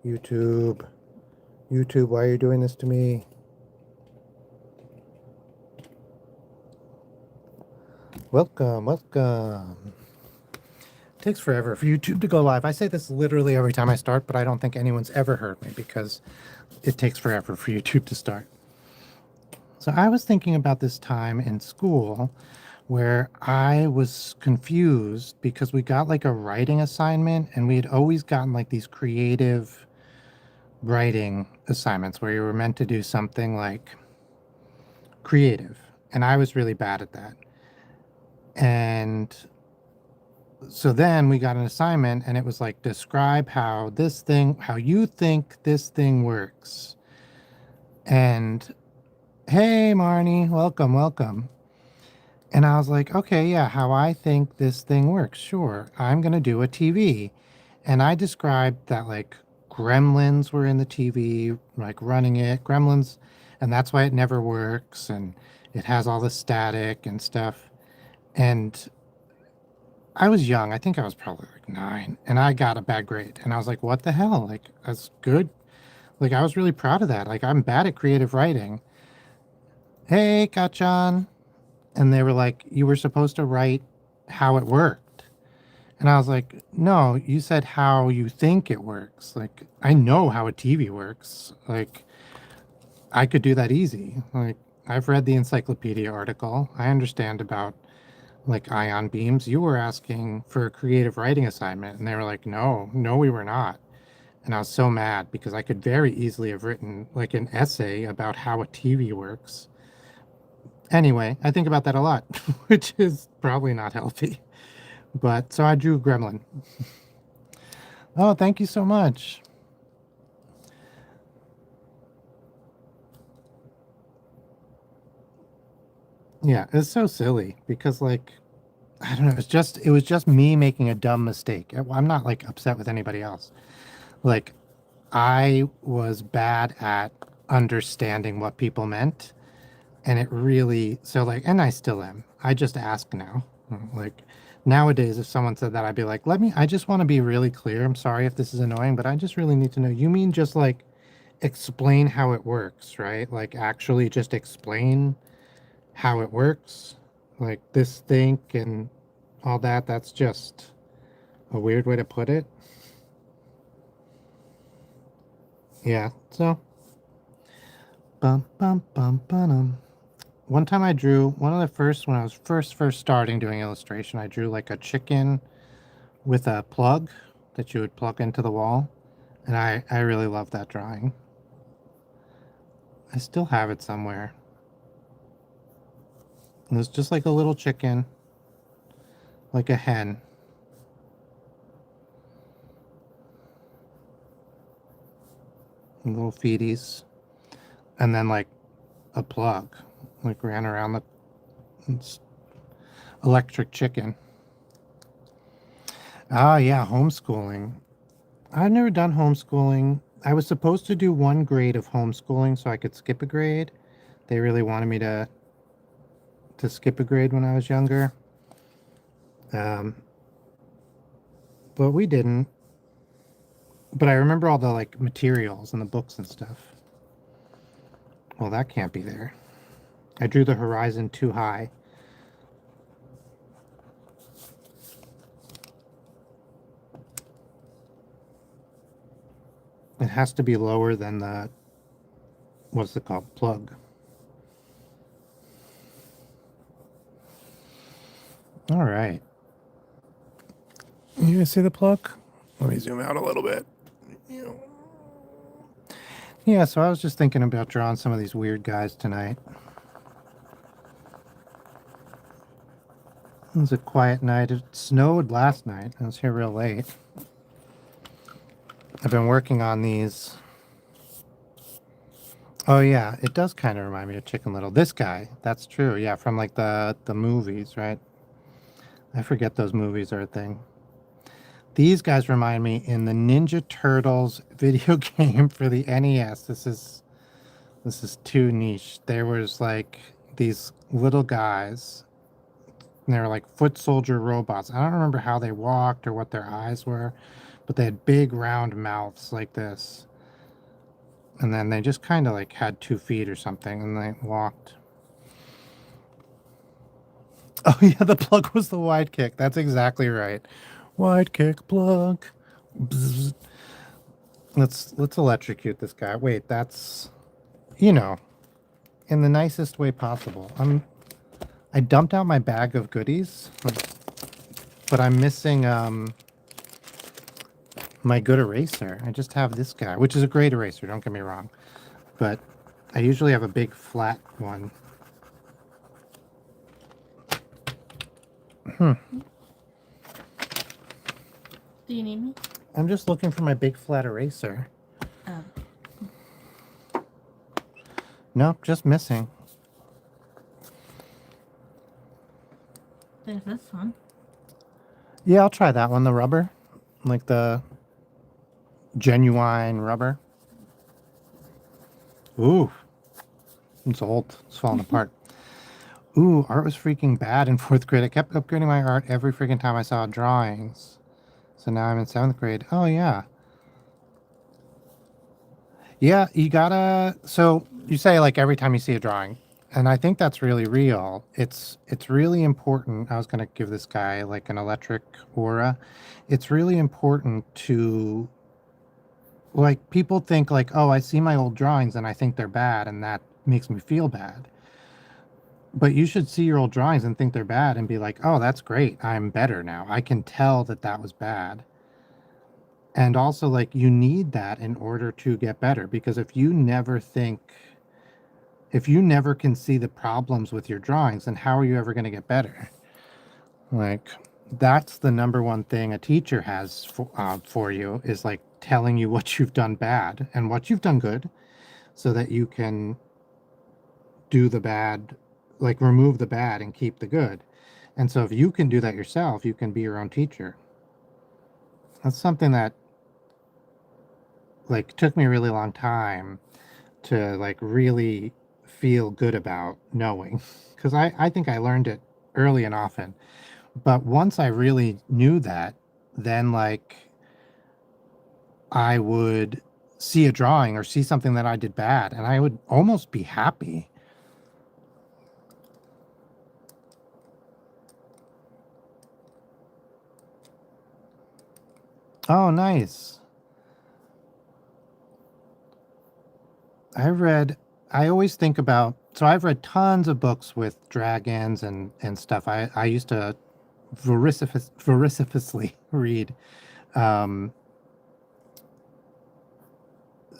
YouTube. YouTube, why are you doing this to me? Welcome, welcome. It takes forever for YouTube to go live. I say this literally every time I start, but I don't think anyone's ever heard me because it takes forever for YouTube to start. So I was thinking about this time in school where I was confused because we got like a writing assignment and we had always gotten like these creative writing assignments where you were meant to do something like creative. And I was really bad at that. And so then we got an assignment and it was like, describe how you think this thing works. And hey, Marnie, welcome, welcome. And I was like, okay, yeah, how I think this thing works. Sure, I'm going to do a TV. And I described that like gremlins were in the TV, like running it, gremlins, and that's why it never works. And it has all the static and stuff. And I was young. I think I was probably like 9, and I got a bad grade. And I was like, what the hell? Like, that's good. Like, I was really proud of that. Like, I'm bad at creative writing. Hey, Kachan. And they were like, you were supposed to write how it worked. And I was like, no, you said how you think it works. Like, I know how a TV works. Like, I could do that easy. Like, I've read the encyclopedia article. I understand about like ion beams. You were asking for a creative writing assignment, and they were like, no, we were not. And I was so mad because I could very easily have written like an essay about how a TV works. Anyway, I think about that a lot, which is probably not healthy. But so I drew Gremlin. Oh, thank you so much. Yeah, it's so silly because like I don't know, it was just me making a dumb mistake. I'm not like upset with anybody else. Like I was bad at understanding what people meant, and it really so like and I still am. I just ask now. Like nowadays if someone said that I'd be like, I just want to be really clear. I'm sorry if this is annoying, but I just really need to know. You mean just like explain how it works, right? Like actually just explain how it works. Like this think and all that. That's just a weird way to put it. Yeah. So bum bum bum bum. One time I drew one of the first when I was first starting doing illustration, I drew like a chicken with a plug that you would plug into the wall. And I really love that drawing. I still have it somewhere. It was just like a little chicken, like a hen. Little feeties. And then like a plug. Like ran around the electric chicken. Ah yeah, homeschooling. I've never done homeschooling. I was supposed to do 1 grade of homeschooling so I could skip a grade. They really wanted me to skip a grade when I was younger. Um, but we didn't. But I remember all the like materials and the books and stuff. Well, that can't be there. I drew the horizon too high. It has to be lower than the, what's it called? Plug. All right. You guys see the plug? Let me zoom out a little bit. Yeah, so I was just thinking about drawing some of these weird guys tonight. It was a quiet night. It snowed last night. I was here real late. I've been working on these. Oh yeah, it does kind of remind me of Chicken Little. This guy, that's true. Yeah, from like the movies, right? I forget those movies are a thing. These guys remind me in the Ninja Turtles video game for the NES. This is too niche. There was like these little guys, and they were like foot soldier robots. I don't remember how they walked or what their eyes were, but they had big round mouths like this. And then they just kind of like had 2 feet or something, and they walked. Oh yeah, the plug was the wide kick. That's exactly right. Wide kick plug. Bzz. Let's electrocute this guy. Wait, that's, you know, in the nicest way possible. I dumped out my bag of goodies, but I'm missing my good eraser. I just have this guy, which is a great eraser, don't get me wrong. But I usually have a big flat one. Do you need me? I'm just looking for my big flat eraser. Oh. Nope, just missing. There's this one. Yeah, I'll try that one, the rubber. Like the genuine rubber. Ooh. It's old. It's falling apart. Ooh, art was freaking bad in 4th grade. I kept upgrading my art every freaking time I saw drawings. So now I'm in 7th grade. Oh, yeah. Yeah, you gotta... So you say, like, every time you see a drawing. And I think that's really real. It's really important. I was going to give this guy, like, an electric aura. It's really important to... Like, people think, like, oh, I see my old drawings and I think they're bad, and that makes me feel bad. But you should see your old drawings and think they're bad and be like, oh, that's great. I'm better now. I can tell that that was bad. And also, like, you need that in order to get better. Because if you never can see the problems with your drawings, then how are you ever going to get better? Like, that's the number one thing a teacher has for you, is like telling you what you've done bad and what you've done good, so that you can do the bad, like remove the bad and keep the good. And so if you can do that yourself, you can be your own teacher. That's something that like took me a really long time to like really feel good about knowing, because I think I learned it early and often. But once I really knew that, then like I would see a drawing or see something that I did bad and I would almost be happy. Oh, nice. I always think about, so I've read tons of books with dragons and stuff. I used to voraciously read um,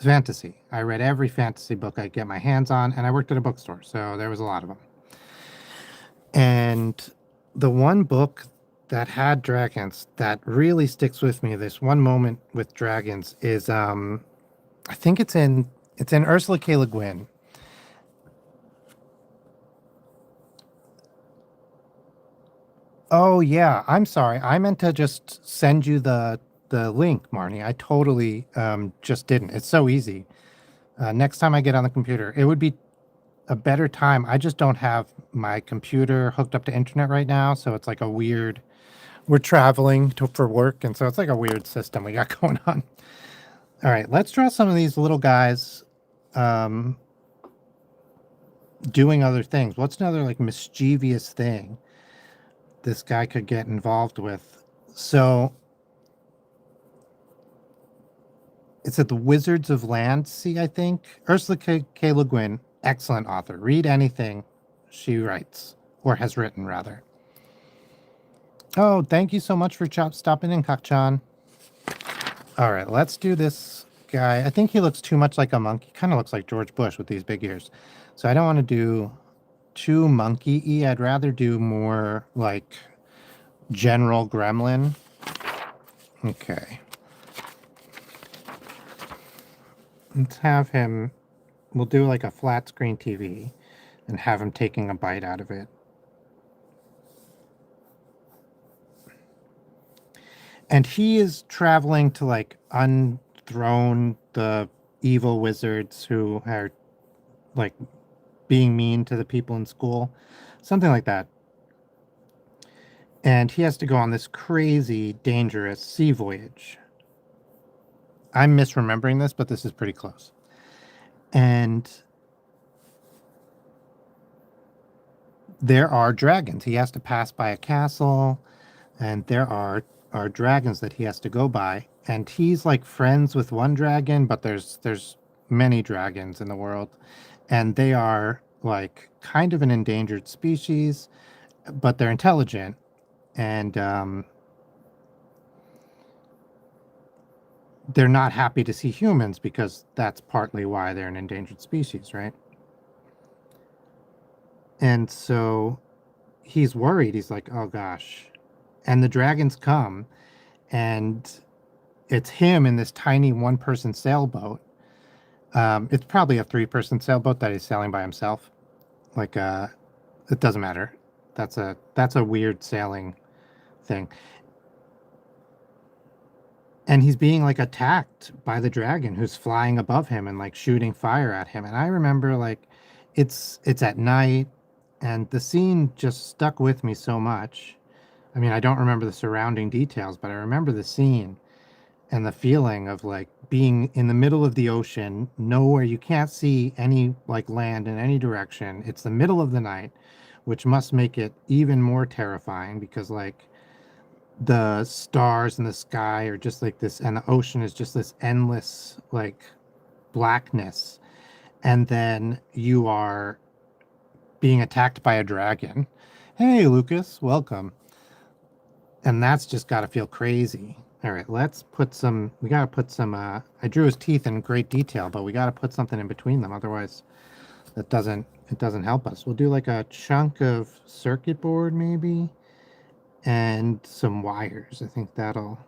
fantasy. I read every fantasy book I could get my hands on, and I worked at a bookstore, so there was a lot of them. And the one book that had dragons that really sticks with me, this one moment with dragons, is I think it's in Ursula K. Le Guin. Oh yeah, I'm sorry. I meant to just send you the link, Marnie. I totally just didn't. It's so easy. Next time I get on the computer, it would be a better time. I just don't have my computer hooked up to internet right now, so it's like a weird. We're traveling for work, and so it's like a weird system we got going on. All right, let's draw some of these little guys doing other things. What's another like mischievous thing this guy could get involved with? So it's at the Wizards of Landsea, I think. Ursula K. Le Guin, excellent author. Read anything she writes, or has written, rather. Oh, thank you so much for stopping in, Kakchan. All right, let's do this guy. I think he looks too much like a monkey. Kind of looks like George Bush with these big ears. So I don't want to do too monkey-y. I'd rather do more like General Gremlin. Okay. Let's have him, we'll do like a flat screen TV and have him taking a bite out of it. And he is traveling to like unthrone the evil wizards who are like being mean to the people in school. Something like that. And he has to go on this crazy, dangerous sea voyage. I'm misremembering this, but this is pretty close. And there are dragons. He has to pass by a castle, and there are dragons that he has to go by. And he's like friends with one dragon, but there's many dragons in the world, and they are like kind of an endangered species, but they're intelligent, and they're not happy to see humans because that's partly why they're an endangered species, right? And so he's worried. He's like, oh gosh. And the dragons come, and it's him in this tiny one person sailboat. It's probably a 3-person sailboat that he's sailing by himself. Like, it doesn't matter. That's a weird sailing thing. And he's being like attacked by the dragon who's flying above him and like shooting fire at him. And I remember like it's at night, and the scene just stuck with me so much. I mean, I don't remember the surrounding details, but I remember the scene and the feeling of like being in the middle of the ocean, nowhere, you can't see any like land in any direction. It's the middle of the night, which must make it even more terrifying because like the stars in the sky are just like this, and the ocean is just this endless like blackness. And then you are being attacked by a dragon. Hey, Lucas, welcome. And that's just got to feel crazy. All right, let's put some, we got to put some, I drew his teeth in great detail, but we got to put something in between them. Otherwise, it doesn't help us. We'll do like a chunk of circuit board maybe, and some wires. I think that'll,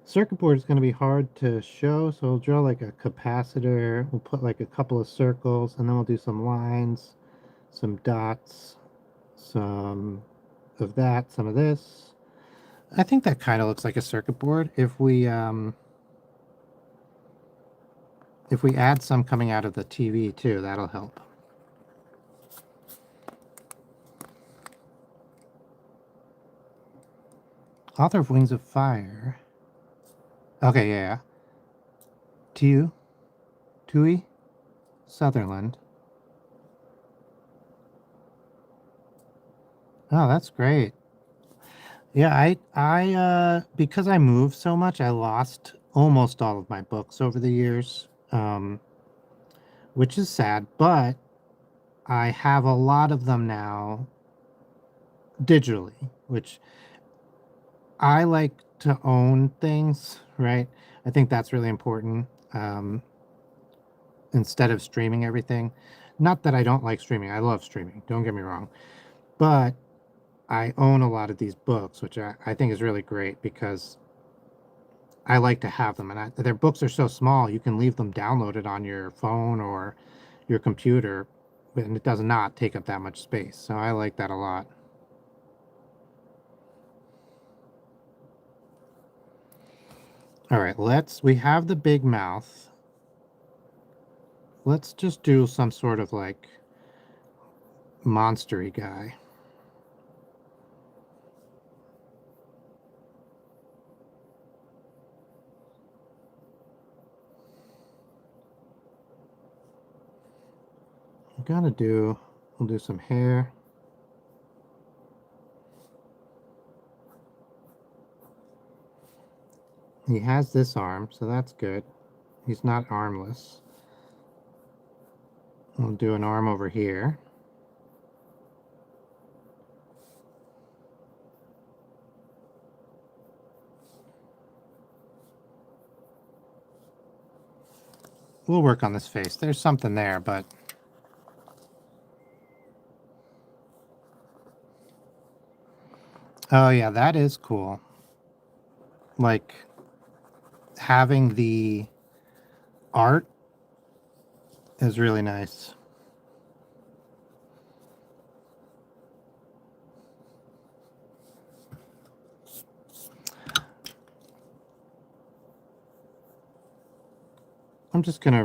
circuit board is going to be hard to show, so we'll draw like a capacitor. We'll put like a couple of circles, and then we'll do some lines, some dots, some of that, some of this. I think that kind of looks like a circuit board. If we add some coming out of the TV too, that'll help. Author of Wings of Fire. Okay, yeah. Tui Sutherland. Oh, that's great. Yeah, because I moved so much, I lost almost all of my books over the years, which is sad, but I have a lot of them now digitally, which I like to own things, right? I think that's really important, instead of streaming everything. Not that I don't like streaming, I love streaming, don't get me wrong, but I own a lot of these books, which I think is really great because I like to have them. And their books are so small, you can leave them downloaded on your phone or your computer, and it does not take up that much space. So I like that a lot. All right, we have the big mouth. Let's just do some sort of like monstery guy. We'll do some hair. He has this arm, so that's good. He's not armless. We'll do an arm over here. We'll work on this face. There's something there, but oh yeah, that is cool. Like having the art is really nice. I'm just gonna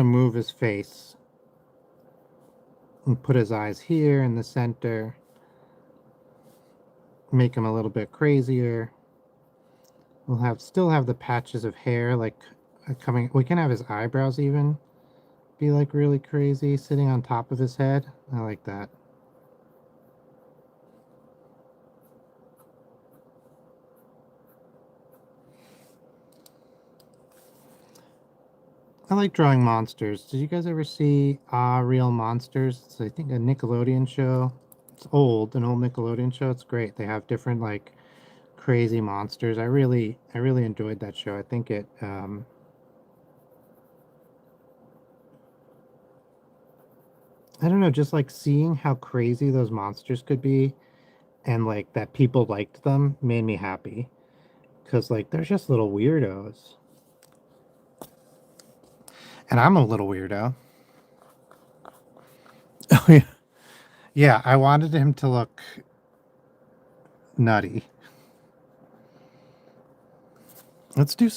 move his face and put his eyes here in the center. make him a little bit crazier. We'll still have the patches of hair like coming. We can have his eyebrows even be like really crazy sitting on top of his head. I like that. I like drawing monsters. Did you guys ever see Real Monsters? It's, I think, a Nickelodeon show. It's old, an old Nickelodeon show. It's great. They have different like crazy monsters. I really enjoyed that show. I think it I don't know, just like seeing how crazy those monsters could be and like that people liked them made me happy. Cause like they're just little weirdos. And I'm a little weirdo. Oh yeah. Yeah, I wanted him to look nutty. Let's do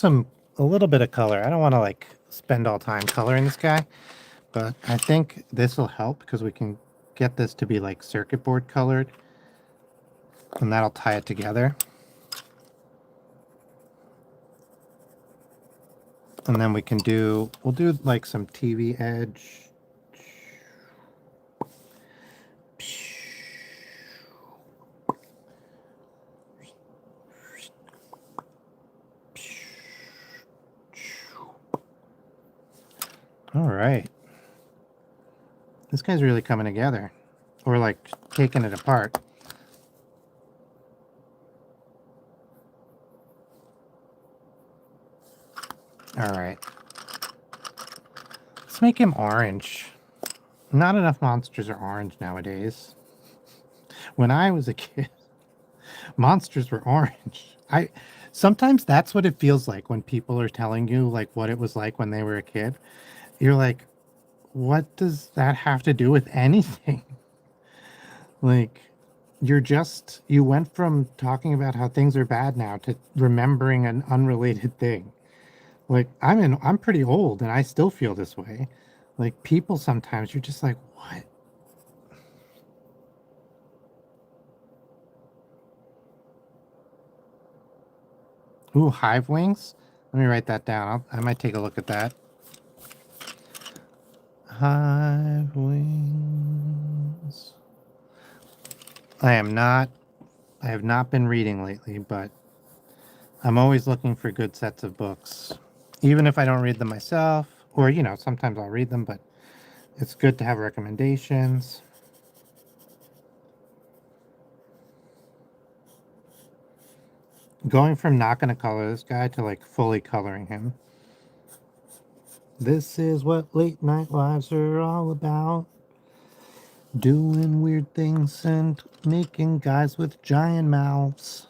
a little bit of color. I don't want to like spend all time coloring this guy, but I think this will help because we can get this to be like circuit board colored and that'll tie it together. And then we'll do like some TV edge. All right. This guy's really coming together. Or like taking it apart. All right. Let's make him orange. Not enough monsters are orange nowadays. When I was a kid, monsters were orange. Sometimes that's what it feels like when people are telling you like what it was like when they were a kid. You're like, what does that have to do with anything? Like you went from talking about how things are bad now to remembering an unrelated thing. Like I'm pretty old and I still feel this way. Like people sometimes you're just like, what? Ooh, hive wings? Let me write that down. I might take a look at that. Hive wings. I have not been reading lately, but I'm always looking for good sets of books. Even if I don't read them myself, or sometimes I'll read them, but it's good to have recommendations. Going from not going to color this guy to like fully coloring him. This is what late night lives are all about. Doing weird things and making guys with giant mouths.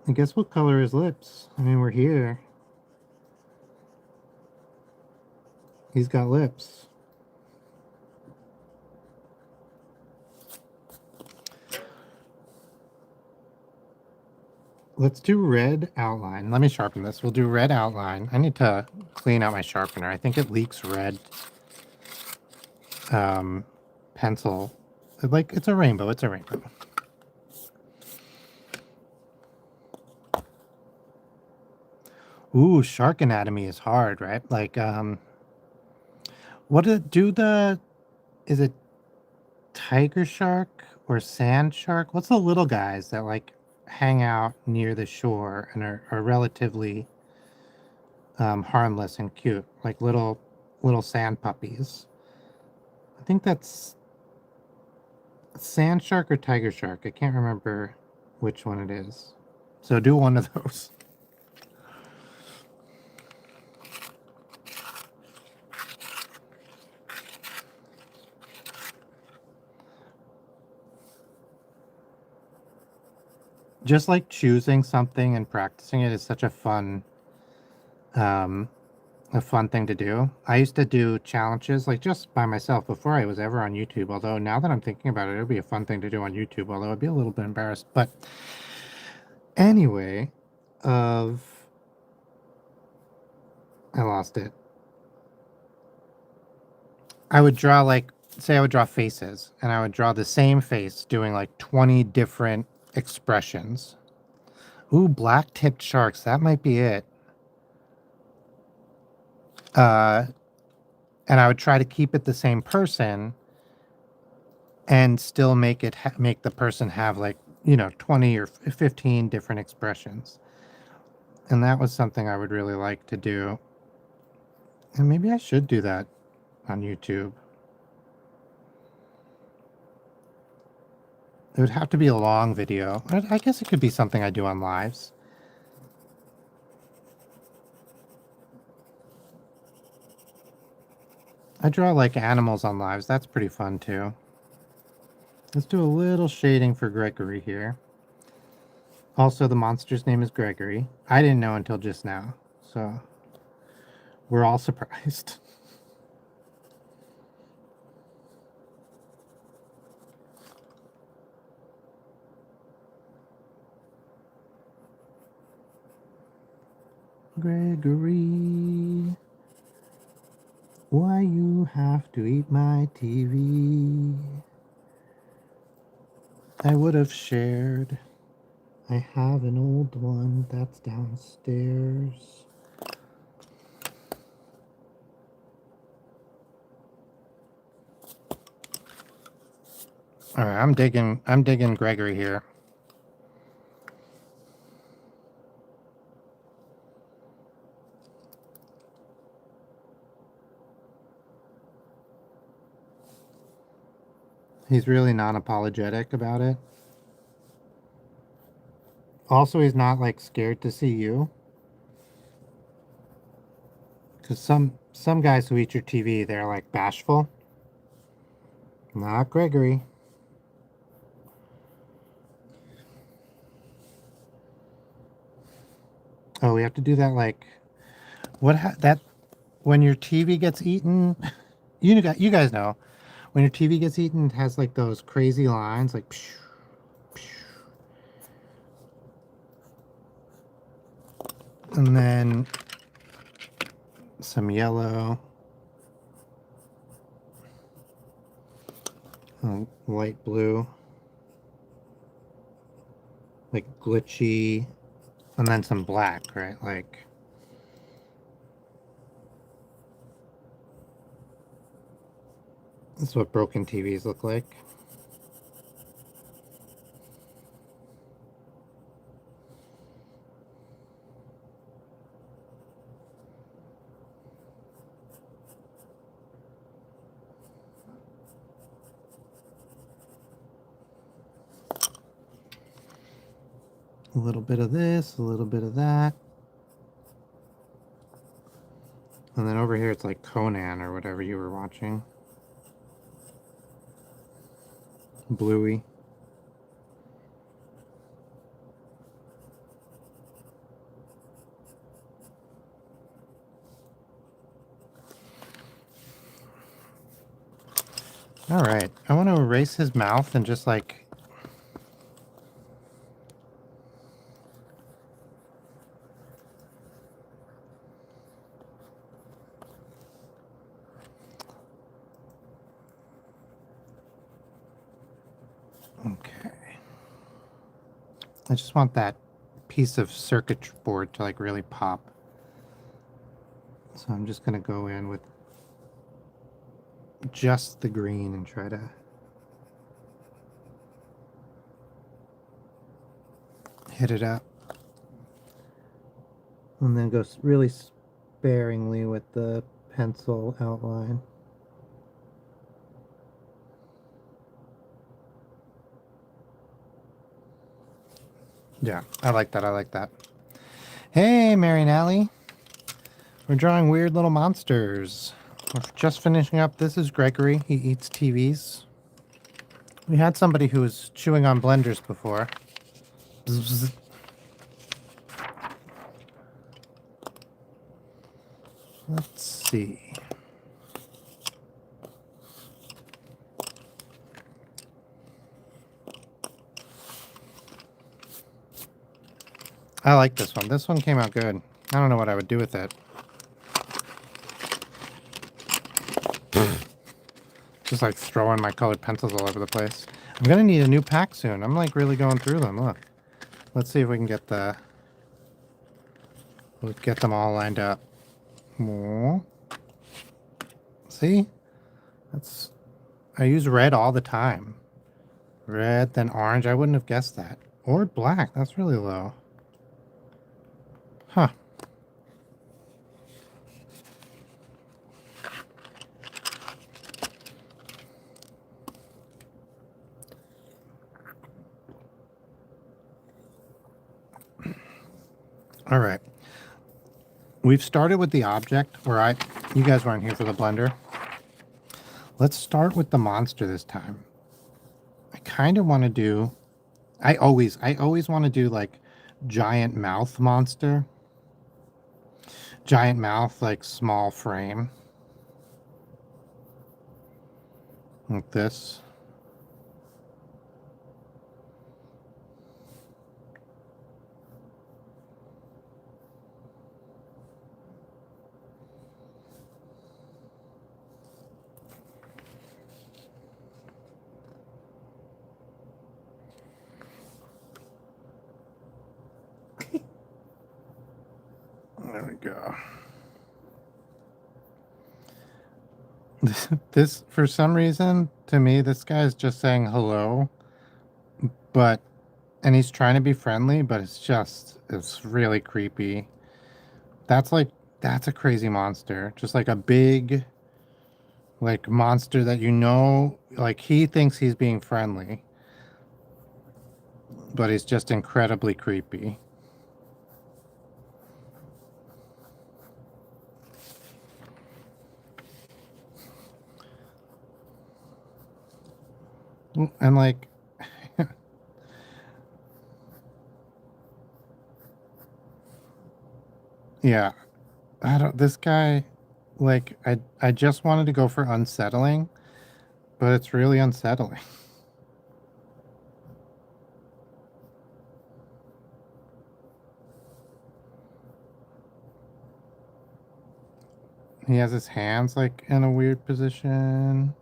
I guess what color his lips? I mean, we're here. He's got lips. Let's do red outline. Let me sharpen this. We'll do red outline. I need to clean out my sharpener. I think it leaks red pencil. Like, it's a rainbow. It's a rainbow. Ooh, shark anatomy is hard, right? Like, is it tiger shark or sand shark? What's the little guys that like hang out near the shore and are relatively harmless and cute, like little sand puppies? I think that's sand shark or tiger shark. I can't remember which one it is. So do one of those. Just like choosing something and practicing it is such um, a fun thing to do. I used to do challenges like just by myself before I was ever on YouTube. Although now that I'm thinking about it, it would be a fun thing to do on YouTube. Although I'd be a little bit embarrassed. But anyway, I lost it. I would draw like say I would draw faces, and I would draw the same face doing like 20 different expressions. Ooh, black-tipped sharks. That might be it. And I would try to keep it the same person and still make it make the person have like, 20 or 15 different expressions. And that was something I would really like to do. And maybe I should do that on YouTube. It would have to be a long video. I guess it could be something I do on lives. I draw like animals on lives. That's pretty fun too. Let's do a little shading for Gregory here. Also, the monster's name is Gregory. I didn't know until just now, so we're all surprised. Gregory, why you have to eat my TV? I would have shared. I have an old one that's downstairs. All right, I'm digging Gregory here. He's really non-apologetic about it. Also, he's not like scared to see you. Because some guys who eat your TV, they're like bashful. Not Gregory. Oh, we have to do that like that when your TV gets eaten. You guys know when your TV gets eaten, it has like those crazy lines like. Psh, psh. And then some yellow. Light blue. Like glitchy. And then some black, right? Like. This is what broken TVs look like. A little bit of this, a little bit of that. And then over here it's like Conan or whatever you were watching. Bluey. All right, I want to erase his mouth and just like okay. I just want that piece of circuit board to like really pop. So I'm just going to go in with just the green and try to hit it up. And then go really sparingly with the pencil outline. Yeah, I like that. I like that. Hey, Mary and Allie. We're drawing weird little monsters. We're just finishing up. This is Gregory. He eats TVs. We had somebody who was chewing on blenders before. Bzz, bzz. Let's see. I like this one. This one came out good. I don't know what I would do with it. just like throwing my colored pencils all over the place. I'm gonna need a new pack soon. I'm like really going through them. Look. Let's see if we can get we'll get them all lined up. Aww. See? I use red all the time. Red, then orange. I wouldn't have guessed that. Or black. That's really low. Huh. All right. We've started with the object, or you guys weren't here for the blender. Let's start with the monster this time. I kind of want to do, I always want to do like giant mouth monster. Giant mouth, like small frame. Like this. There we go. This, for some reason, to me, this guy is just saying hello, and he's trying to be friendly, but it's really creepy. That's a crazy monster. Just like a big, like, monster that like, he thinks he's being friendly, but he's just incredibly creepy. And like, yeah, this guy, like, I just wanted to go for unsettling, but it's really unsettling. He has his hands like in a weird position.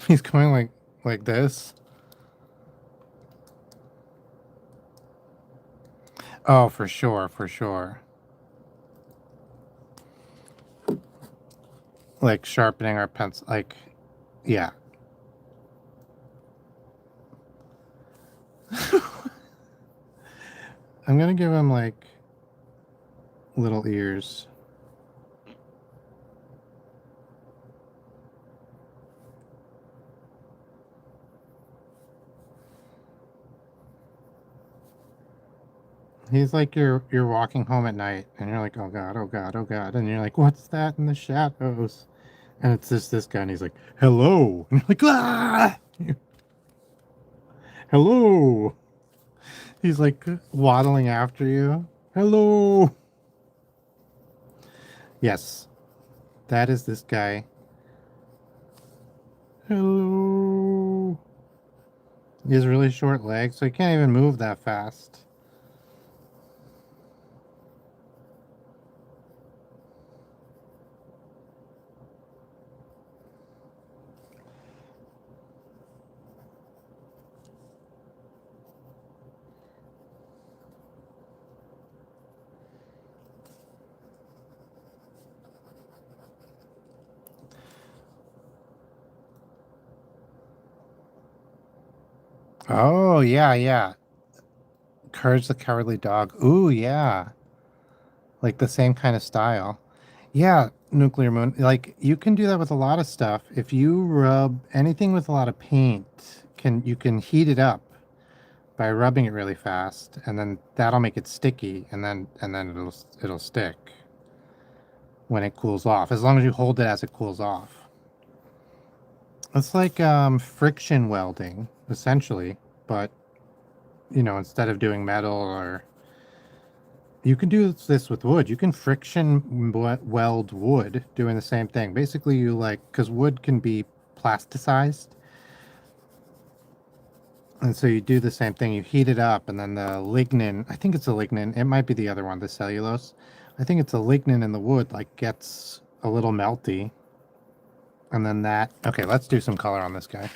He's going like this. Oh, for sure, for sure. Like sharpening our pencil, like, yeah. I'm gonna give him like little ears. He's like you're walking home at night and you're like, oh god, oh god, oh god, and you're like, what's that in the shadows? And it's just this guy, and he's like, hello, and you're like, ah, hello. He's like waddling after you. Hello. Yes, that is this guy. Hello. He has really short legs, so he can't even move that fast. Oh, yeah, yeah. Courage the Cowardly Dog. Ooh, yeah. Like the same kind of style. Yeah, Nuclear Moon. Like you can do that with a lot of stuff. If you rub anything with a lot of paint, you can heat it up by rubbing it really fast, and then that'll make it sticky, and then it'll stick when it cools off. As long as you hold it as it cools off. It's like friction welding, essentially, but instead of doing metal, or you can do this with wood. You can friction weld wood, doing the same thing. Basically, because wood can be plasticized, and so you do the same thing. You heat it up, and then the lignin, I think it's a lignin, it might be the other one, the cellulose. I think it's a lignin in the wood, like gets a little melty. And then that. Okay, let's do some color on this guy.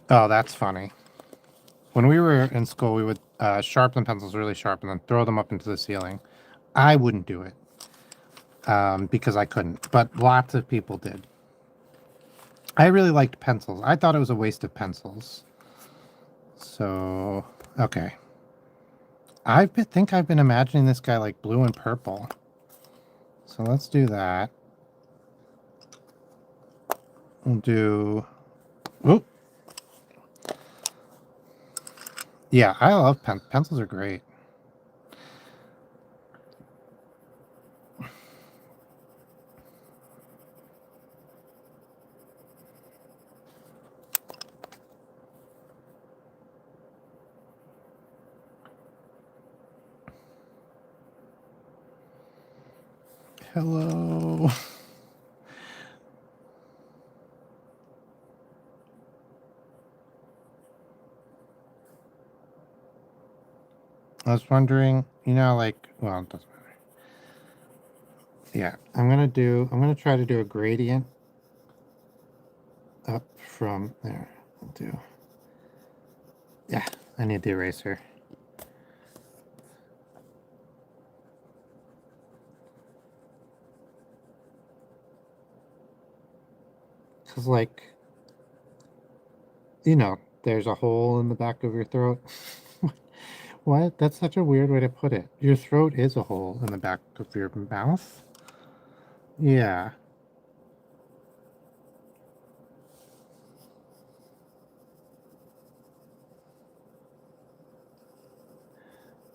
Oh, that's funny. When we were in school, we would sharpen pencils really sharp and then throw them up into the ceiling. I wouldn't do it because I couldn't, but lots of people did. I really liked pencils. I thought it was a waste of pencils. So, okay. Think I've been imagining this guy like blue and purple. So let's do that. We'll do... Oop. Yeah, I love pencils are great. Hello. I was wondering, you know, like, well, it doesn't matter. Yeah, I'm gonna try to do a gradient up from there. I'll do. Yeah, I need the eraser. Cause like, you know, there's a hole in the back of your throat. What? That's such a weird way to put it. Your throat is a hole in the back of your mouth? Yeah.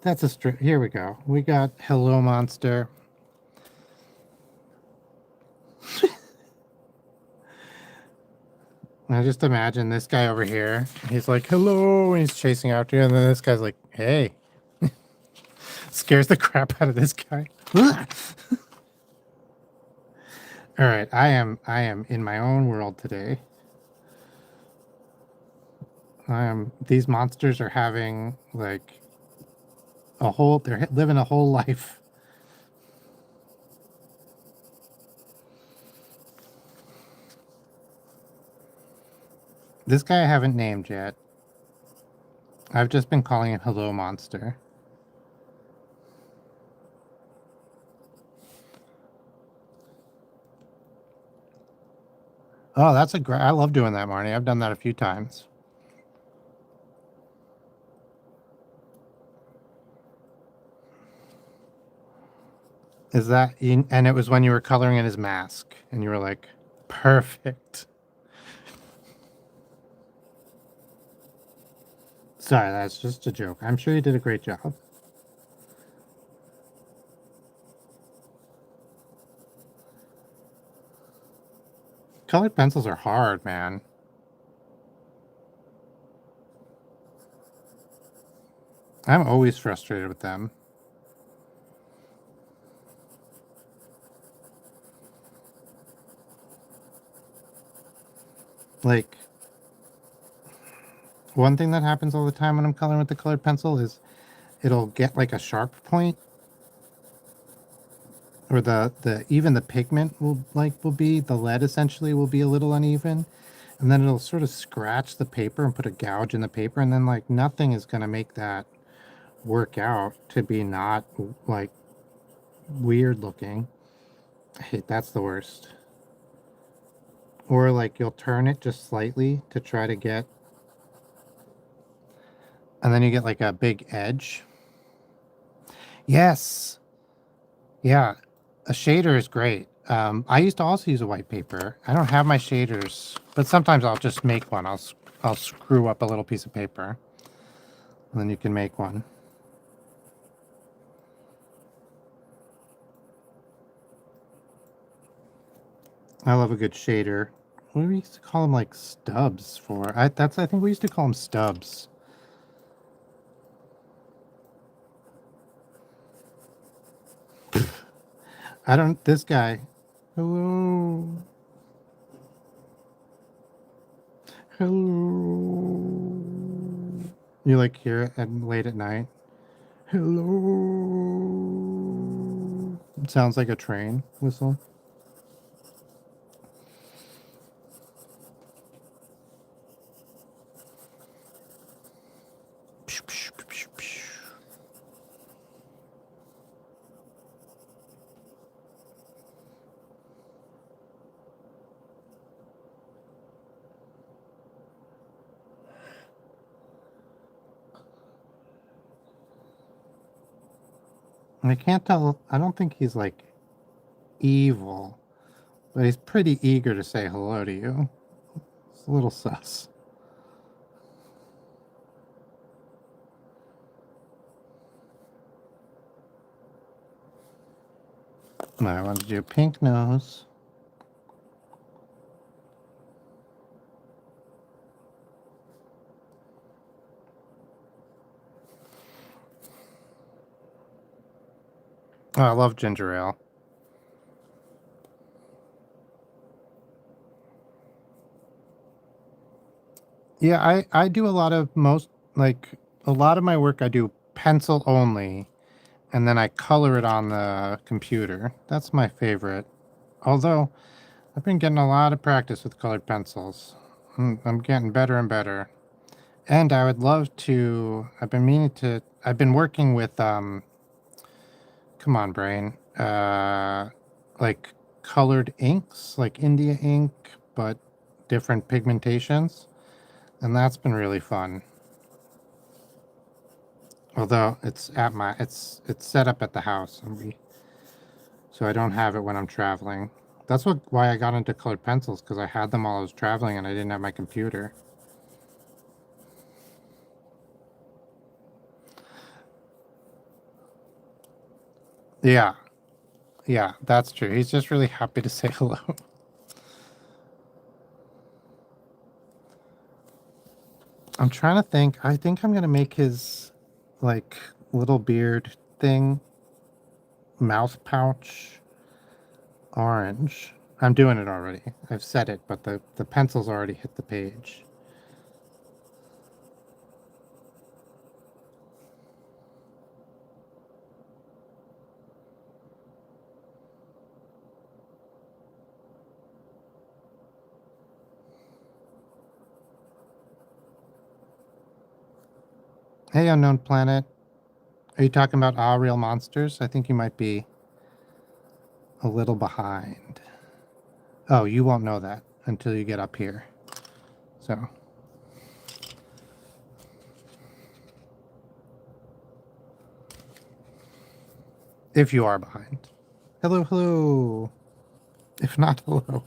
That's a straight. Here we go. We got Hello Monster. I just imagine this guy over here. He's like, hello, and he's chasing after you, and then this guy's like, hey. Scares the crap out of this guy. All right, I am in my own world today. These monsters are having like they're living a whole life. This guy I haven't named yet. I've just been calling him Hello Monster. Oh, that's a great. I love doing that, Marnie. I've done that a few times. Is that and it was when you were coloring in his mask and you were like, perfect. Sorry, that's just a joke. I'm sure you did a great job. Colored pencils are hard, man. I'm always frustrated with them. Like, one thing that happens all the time when I'm coloring with the colored pencil is it'll get like a sharp point, or even the pigment will be the lead essentially will be a little uneven, and then it'll sort of scratch the paper and put a gouge in the paper, and then like nothing is going to make that work out to be not like weird looking. I hate that's the worst. Or like you'll turn it just slightly to try to get, and then you get like a big edge. Yes. Yeah. A shader is great. I used to also use a white paper. I don't have my shaders, but sometimes I'll just make one. I'll screw up a little piece of paper, and then you can make one. I love a good shader. What do we used to call them, like stubs for? I think we used to call them stubs. This guy. Hello. Hello. You like hear it late at night? Hello. It sounds like a train whistle. I can't tell. I don't think he's like evil, but he's pretty eager to say hello to you. It's a little sus. I want to do pink nose. Oh, I love ginger ale. Yeah, I do a lot of a lot of my work I do pencil only, and then I color it on the computer. That's my favorite. Although I've been getting a lot of practice with colored pencils. I'm getting better and better. And I would love to. I've been working with come on, brain. Like colored inks, like India ink, but different pigmentations, and that's been really fun. Although it's set up at the house, so I don't have it when I'm traveling. That's why I got into colored pencils, because I had them while I was traveling and I didn't have my computer. Yeah, yeah, that's true. He's just really happy to say hello. I'm trying to think. I think I'm gonna make his like little beard thing mouth pouch orange. I'm doing it already. I've set it, but the pencil's already hit the page. Hey, unknown planet. Are you talking about Ah Real Monsters? I think you might be a little behind. Oh, you won't know that until you get up here. So, if you are behind. Hello, hello. If not, hello.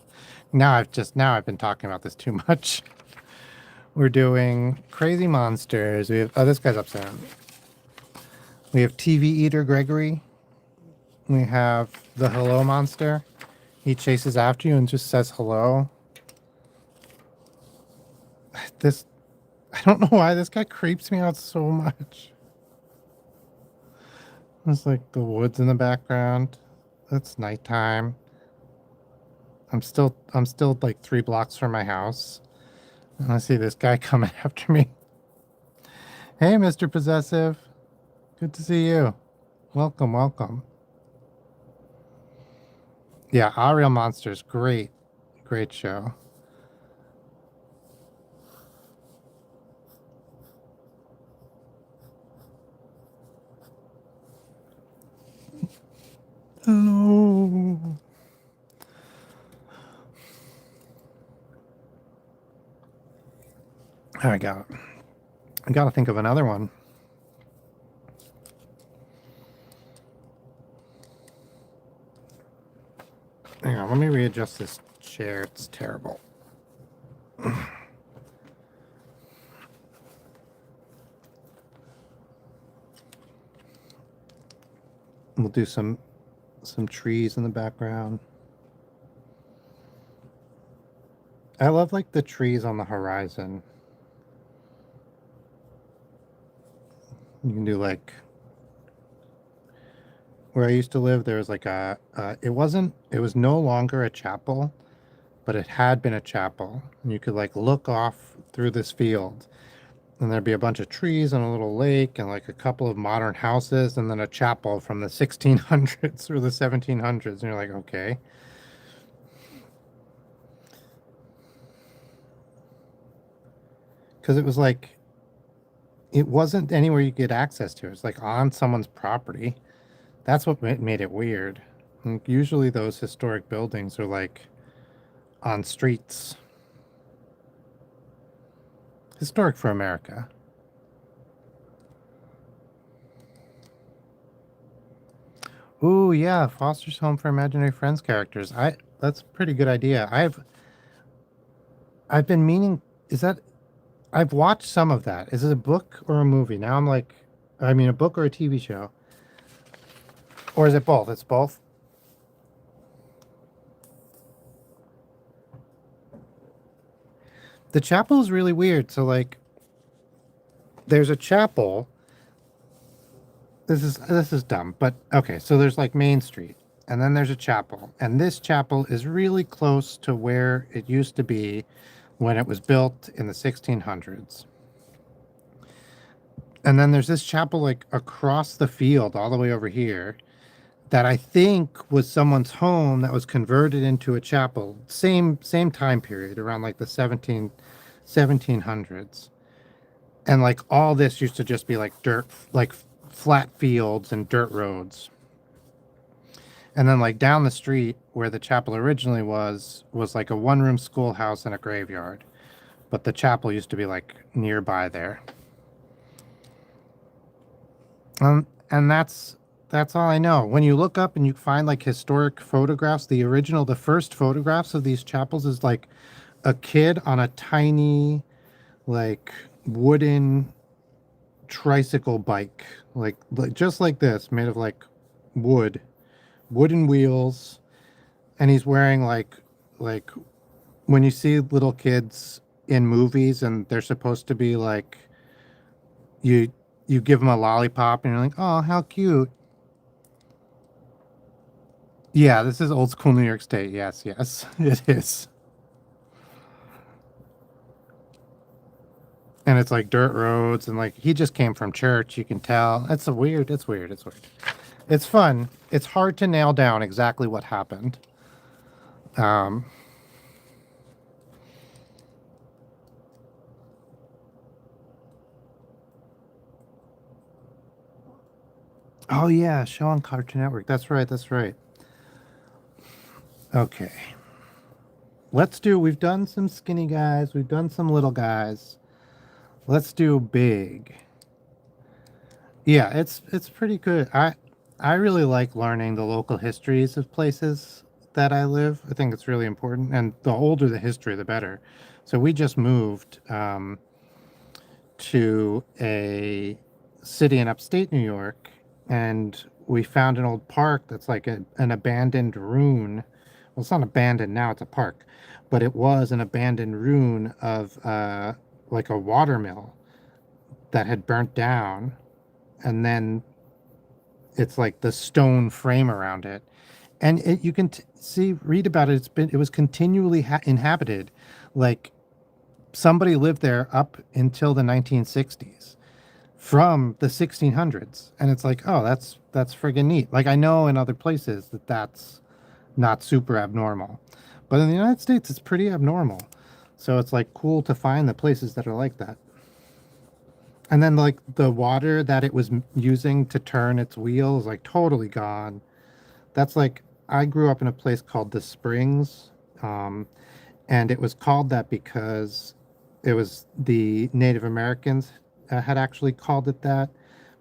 Now I've been talking about this too much. We're doing crazy monsters. We have this guy's upside down. We have TV Eater Gregory. We have the Hello Monster. He chases after you and just says hello. This I don't know why this guy creeps me out so much. There's like the woods in the background. It's nighttime. I'm still like 3 blocks from my house. And I see this guy coming after me. Hey, Mr. Possessive. Good to see you. Welcome, welcome. Yeah, Ariel Monsters, great. Great show. Hello. I gotta think of another one. Hang on, let me readjust this chair. It's terrible. We'll do some trees in the background. I love like the trees on the horizon. You can do like where I used to live. There was like it was no longer a chapel, but it had been a chapel. And you could like look off through this field, And there'd be a bunch of trees and a little lake and like a couple of modern houses and then a chapel from the 1600s or the 1700s. And you're like, okay. Because it was like, it wasn't anywhere you get access to. It's like on someone's property. That's what made it weird. And usually those historic buildings are like on streets. Historic for America. Ooh, yeah, Foster's Home for Imaginary Friends characters. That's a pretty good idea. I've been meaning, is that I've watched some of that. Is it a book or a movie? Now I'm like, I mean, a book or a TV show? Or is it both? It's both. The chapel is really weird. So like, there's a chapel. This is dumb, but okay. So there's like Main Street, and then there's a chapel, and this chapel is really close to where it used to be when it was built in the 1600s. And then there's this chapel like across the field, all the way over here, that I think was someone's home that was converted into a chapel. Same time period, around like the 1700s. And like all this used to just be like dirt, like flat fields and dirt roads. And then like down the street where the chapel originally was like a one-room schoolhouse and a graveyard. But the chapel used to be like nearby there. And that's all I know. When you look up and you find like historic photographs, the first photographs of these chapels is like a kid on a tiny like wooden tricycle bike, like just like this, made of like wooden wheels, and he's wearing like when you see little kids in movies and they're supposed to be like you give them a lollipop and you're like, oh, how cute. Yeah, this is old school New York State. Yes, it is. And it's like dirt roads and like he just came from church, you can tell. It's weird. It's fun. It's hard to nail down exactly what happened. Um, oh yeah, show on Cartoon Network. That's right. Okay. We've done some skinny guys, we've done some little guys. Let's do big. Yeah, it's pretty good. I really like learning the local histories of places that I live. I think it's really important, and the older the history, the better. So we just moved to a city in upstate New York, and we found an old park that's like an abandoned ruin. Well, it's not abandoned now; it's a park, but it was an abandoned ruin of like a watermill that had burnt down, and then it's like the stone frame around it, and you can read about it. It was continually inhabited, like somebody lived there up until the 1960s from the 1600s, and it's like, oh, that's friggin' neat. Like I know in other places that's not super abnormal, but in the United States it's pretty abnormal. So it's like cool to find the places that are like that. And then like the water that it was using to turn its wheel is like totally gone. That's like I grew up in a place called the Springs, and it was called that because it was the Native Americans had actually called it that,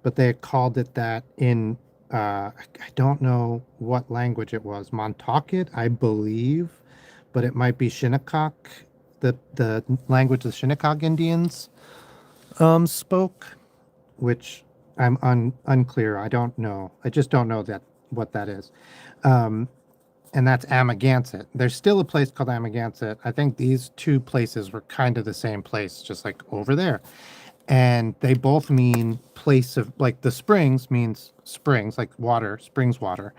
but they had called it that in I don't know what language it was, Montaukett, I believe, but it might be Shinnecock, the language the Shinnecock Indians spoke, which I'm unclear. I don't know. I just don't know that what that is. Um, and that's Amagansett. There's still a place called Amagansett. I think these two places were kind of the same place, just like over there. And they both mean place of, like the Springs means springs, like water, springs water.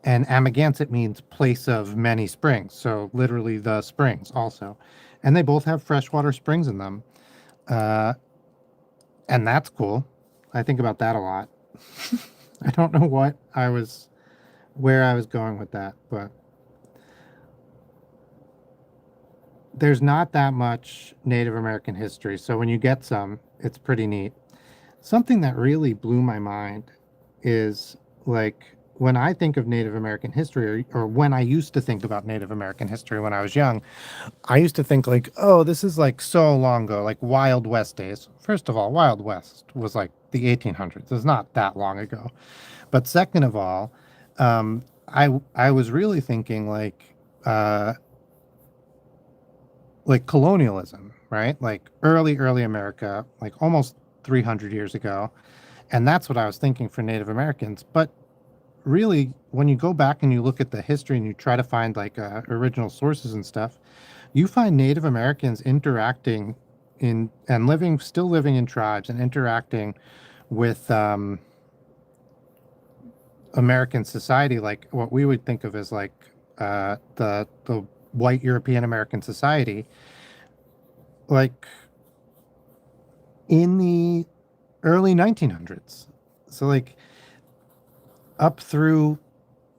And Amagansett means place of many springs. So literally the springs also. And they both have freshwater springs in them. Uh, And that's cool. I think about that a lot. I don't know where I was going with that, but there's not that much Native American history. So when you get some, it's pretty neat. Something that really blew my mind is like when I think of Native American history, or when I used to think about Native American history when I was young, I used to think like, oh, this is like so long ago, like Wild West days. First of all, Wild West was like the 1800s. It's not that long ago. But second of all, I was really thinking uh, like colonialism, right? Like early America, like almost 300 years ago. And that's what I was thinking for Native Americans. But really, when you go back and you look at the history and you try to find like original sources and stuff, you find Native Americans interacting in and still living in tribes and interacting with American society, like what we would think of as like the white European American society, like in the early 1900s. So like up through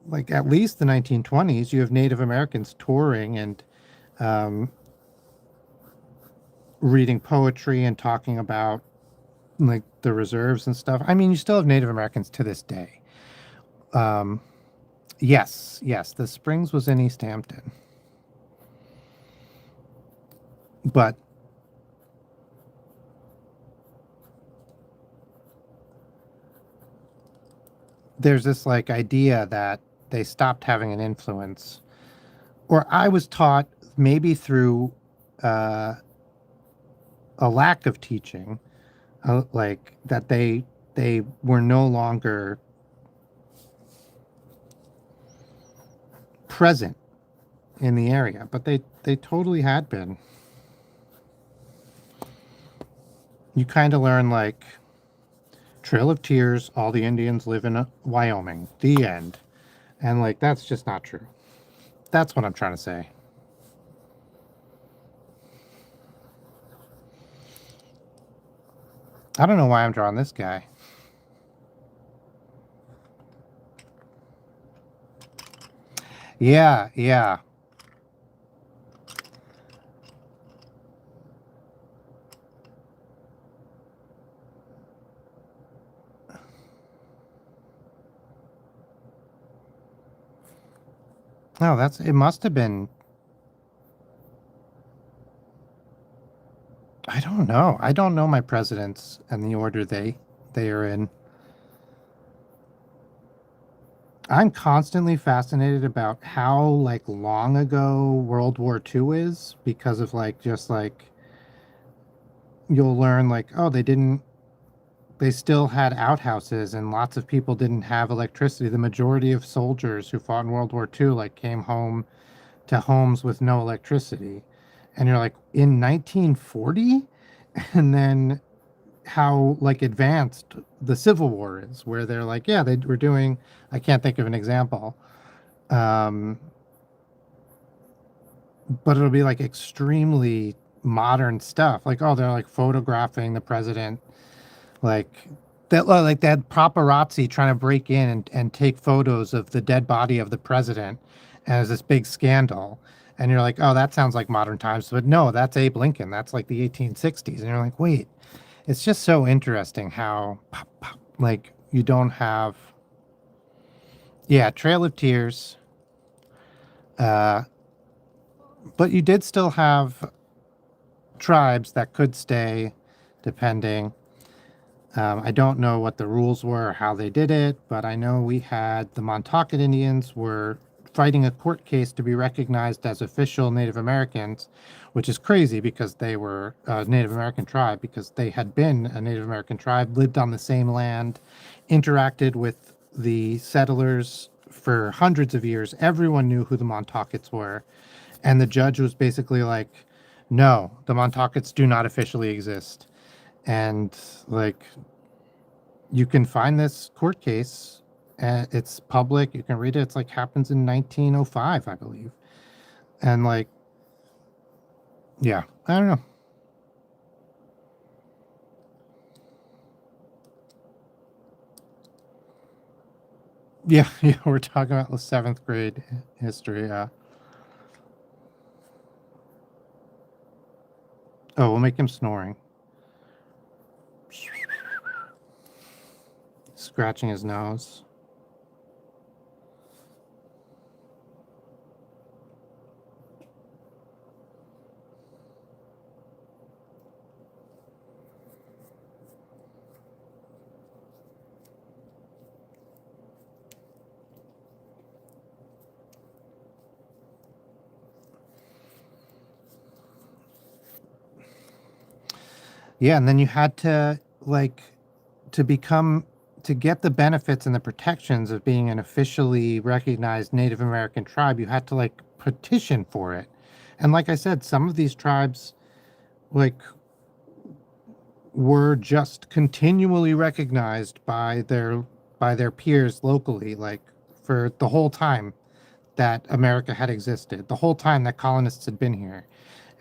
like at least the 1920s, you have Native Americans touring and um, reading poetry and talking about like the reserves and stuff. I mean, you still have Native Americans to this day. Um, yes, the Springs was in East Hampton, but there's this like idea that they stopped having an influence, or I was taught maybe through uh, a lack of teaching, like that they were no longer present in the area, but they totally had been. You kind of learn like Trail of Tears, all the Indians live in Wyoming, the end. And like that's just not true. That's what I'm trying to say. I don't know why I'm drawing this guy. Yeah. No, it must have been. I don't know. I don't know my presidents and the order they are in. I'm constantly fascinated about how like long ago World War II is because of like just like you'll learn like oh they still had outhouses and lots of people didn't have electricity. The majority of soldiers who fought in World War II like came home to homes with no electricity. And you're like in 1940 and then how like advanced the Civil War is, where they're like, yeah, they were doing. I can't think of an example, um, but it'll be like extremely modern stuff. Like, oh, they're like photographing the president, like that paparazzi trying to break in and take photos of the dead body of the president, and there's this big scandal. And you're like, oh, that sounds like modern times, but no, that's Abe Lincoln. That's like the 1860s. And you're like, wait, it's just so interesting how like you don't have Trail of Tears, uh but you did still have tribes that could stay depending. I don't know what the rules were or how they did it, but I know we had the Montaukett Indians were fighting a court case to be recognized as official Native Americans, which is crazy because they were a Native American tribe, because they had been a Native American tribe, lived on the same land, interacted with the settlers for hundreds of years. Everyone knew who the Montauketts were. And the judge was basically like, no, the Montauketts do not officially exist. And like you can find this court case, it's public, you can read it. It's like happens in 1905, I believe. And like I don't know. Yeah, yeah, we're talking about the 7th grade history. Oh, we'll make him snoring. Scratching his nose. Yeah, and then you had to, like, to become, to get the benefits and the protections of being an officially recognized Native American tribe, you had to, like, petition for it. And like I said, some of these tribes, like, were just continually recognized by their peers locally, like, for the whole time that America had existed, the whole time that colonists had been here.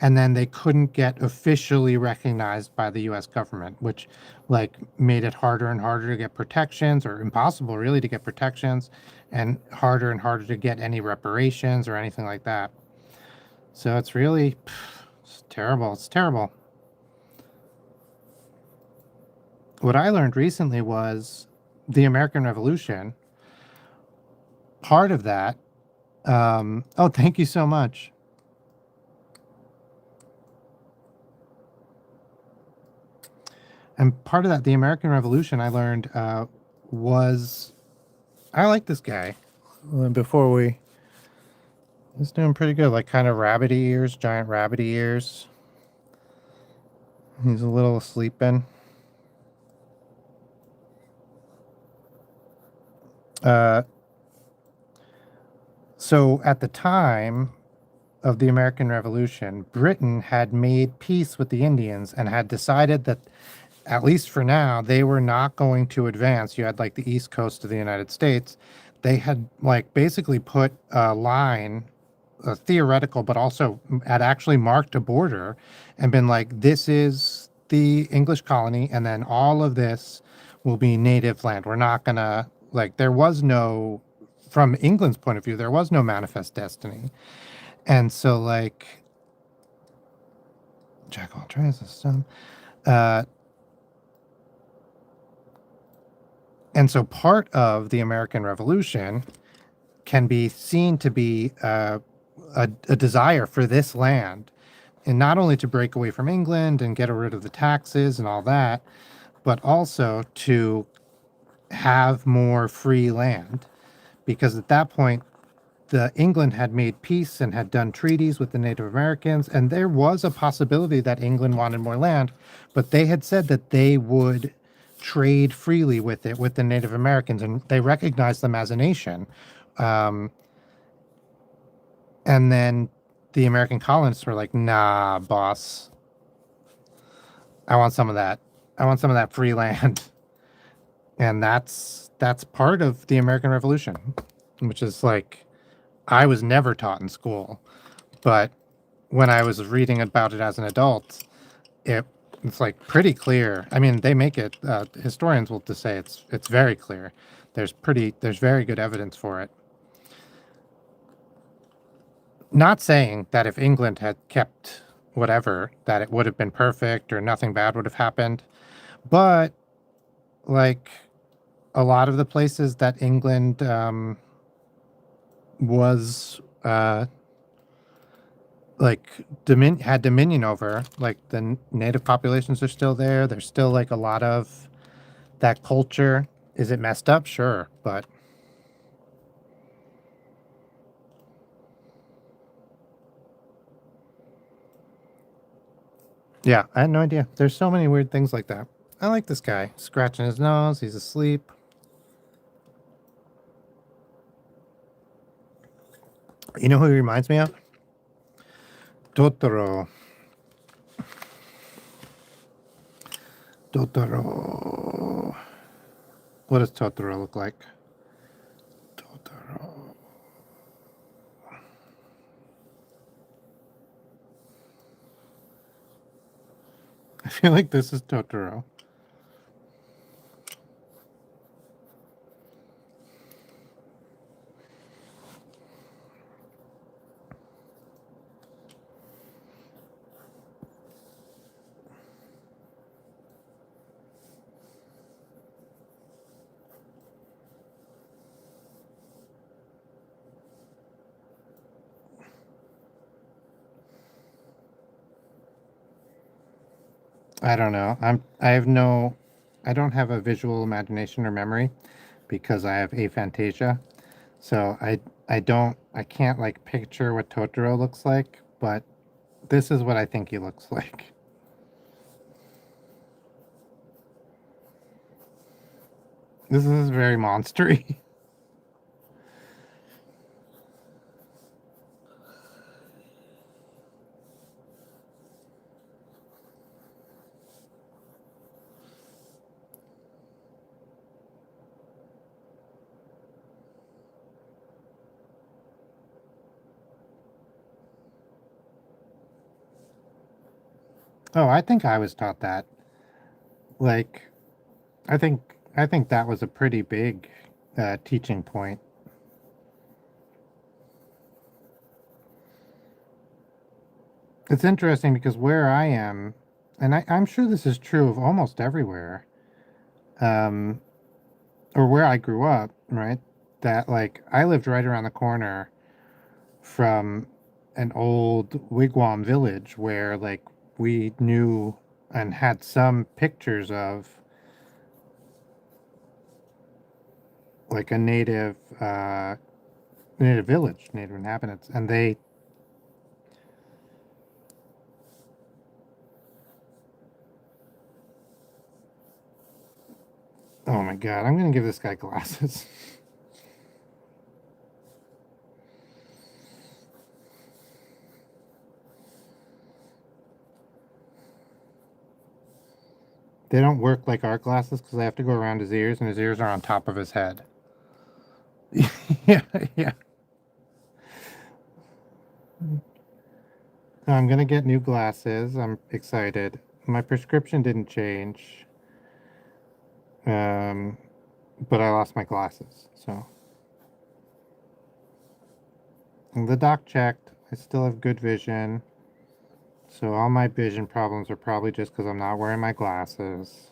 And then they couldn't get officially recognized by the US government, which, like, made it harder and harder to get protections, or impossible really to get protections, and harder to get any reparations or anything like that. So it's really, it's terrible. It's terrible. What I learned recently was the American Revolution. Part of that, oh, thank you so much. And part of that, the American Revolution, I learned was, I like this guy. Before we, he's doing pretty good. Like, kind of rabbity ears, giant rabbity ears. He's a little sleeping. Uh, so at the time of the American Revolution, Britain had made peace with the Indians and had decided that, at least for now, they were not going to advance. You had, like, the east coast of the United States. They had, like, basically put a line, a theoretical, but also had actually marked a border and been like, this is the English colony, and then all of this will be native land. We're not gonna, like, there was no, from England's point of view, there was no manifest destiny. And so, like, Jack of all trades system. And so part of the American Revolution can be seen to be a desire for this land, and not only to break away from England and get rid of the taxes and all that, but also to have more free land. Because at that point, the England had made peace and had done treaties with the Native Americans, and there was a possibility that England wanted more land, but they had said that they would trade freely with it, with the Native Americans, and they recognized them as a nation. Um, and then the American colonists were like, "Nah, boss, I want some of that. I want some of that free land." And that's part of the American Revolution, which is, like, I was never taught in school, but when I was reading about it as an adult, it it's, like, pretty clear. I mean, they make it. Historians will just say it's very clear. There's very good evidence for it. Not saying that if England had kept whatever, that it would have been perfect or nothing bad would have happened, but, like, a lot of the places that England was like had dominion over, like, the native populations are still there. There's still, like, a lot of that culture. Is it messed up? Sure, but yeah, I had no idea. There's so many weird things like that. I like this guy scratching his nose. He's asleep. You know who he reminds me of? Totoro. Totoro. What does Totoro look like? Totoro. I feel like this is Totoro. I don't know. I don't have a visual imagination or memory because I have aphantasia. So I can't like picture what Totoro looks like, but this is what I think he looks like. This is very monstery. Oh, I think I was taught that. Like, I think that was a pretty big teaching point. It's interesting because where I am, and I'm sure this is true of almost everywhere, um, or where I grew up, right? That like I lived right around the corner from an old wigwam village where like we knew and had some pictures of like a native village, native inhabitants, and they. Oh my god, I'm gonna give this guy glasses. They don't work like our glasses because I have to go around his ears, and his ears are on top of his head. Yeah, yeah. I'm gonna get new glasses. I'm excited. My prescription didn't change, um, but I lost my glasses. So and the doc checked. I still have good vision. So all my vision problems are probably just because I'm not wearing my glasses.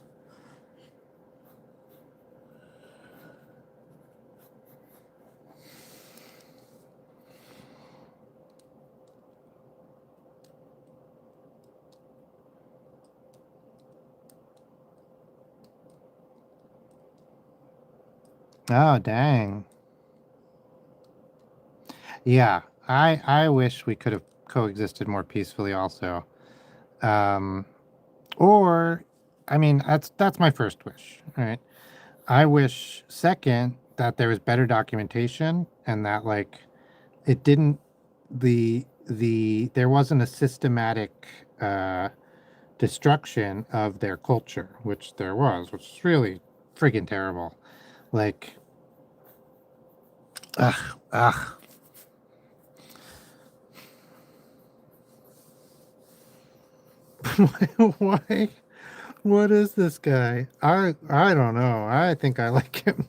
Oh dang. Yeah, I wish we could have coexisted more peacefully. Also, um, or I mean that's my first wish. Right. I wish second that there was better documentation and that like it didn't there wasn't a systematic uh, destruction of their culture, which there was, which is really friggin' terrible. Like, ugh, ugh. Why? What is this guy? I don't know. I think I like him.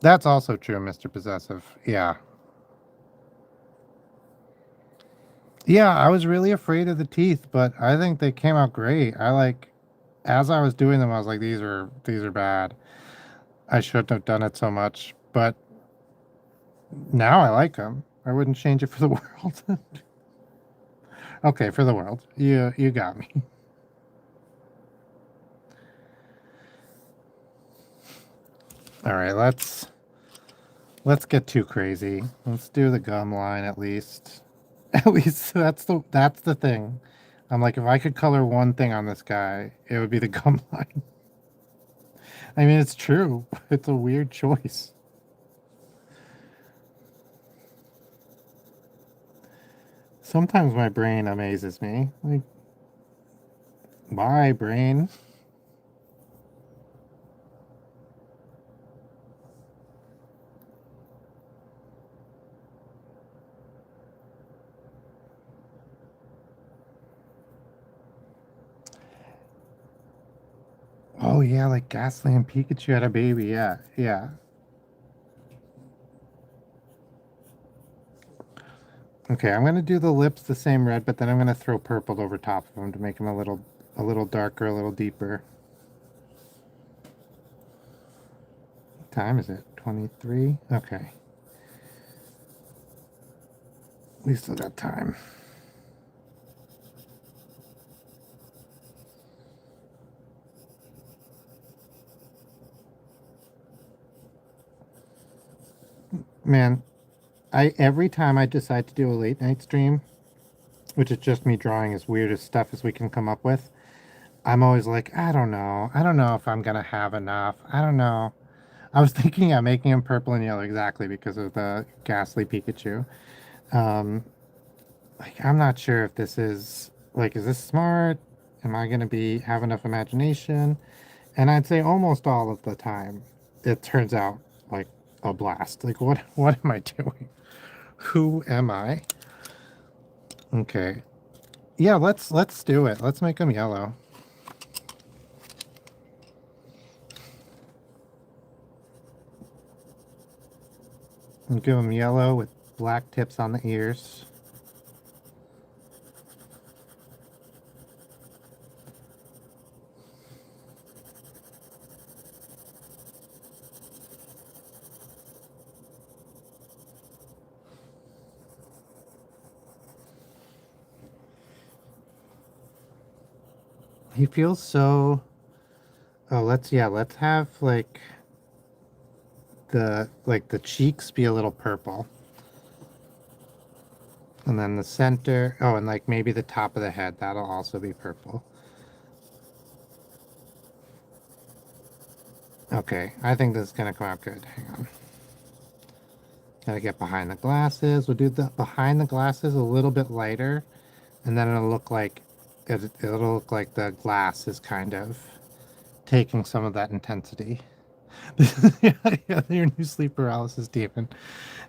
That's also true, Mr. Possessive. Yeah. Yeah, I was really afraid of the teeth, but I think they came out great. I like as I was doing them, I was like, these are bad. I shouldn't have done it so much, but now I like them. I wouldn't change it for the world. Okay, for the world. You got me. All right, let's get too crazy. Let's do the gum line at least. At least that's the thing. I'm like, if I could color one thing on this guy, it would be the gum line. I mean, it's true. It's a weird choice. Sometimes my brain amazes me. Like, why, brain? Oh yeah, like Ghastly and Pikachu had a baby. Yeah, yeah. Okay, I'm gonna do the lips the same red, but then I'm gonna throw purple over top of them to make them a little darker, a little deeper. time is it? 23? Okay. We still got time. Man, every time I decide to do a late night stream, which is just me drawing as weird as stuff as we can come up with, I'm always like, I don't know. I don't know if I'm gonna have enough. I don't know. I was thinking of making him purple and yellow exactly because of the ghastly Pikachu. Um, like I'm not sure if this is like, is this smart? Am I gonna have enough imagination? And I'd say almost all of the time, it turns out like a blast. Like what am I doing? Who am I? Okay. Yeah, let's do it. Let's make them yellow. And give them yellow with black tips on the ears. He feels so. Oh, let's have the cheeks be a little purple. And then the center, oh, and like maybe the top of the head, that'll also be purple. Okay, I think this is gonna come out good. Hang on. Gotta get behind the glasses. We'll do the behind the glasses a little bit lighter, and then it'll look like the glass is kind of taking some of that intensity. Yeah, yeah, your new sleep paralysis demon.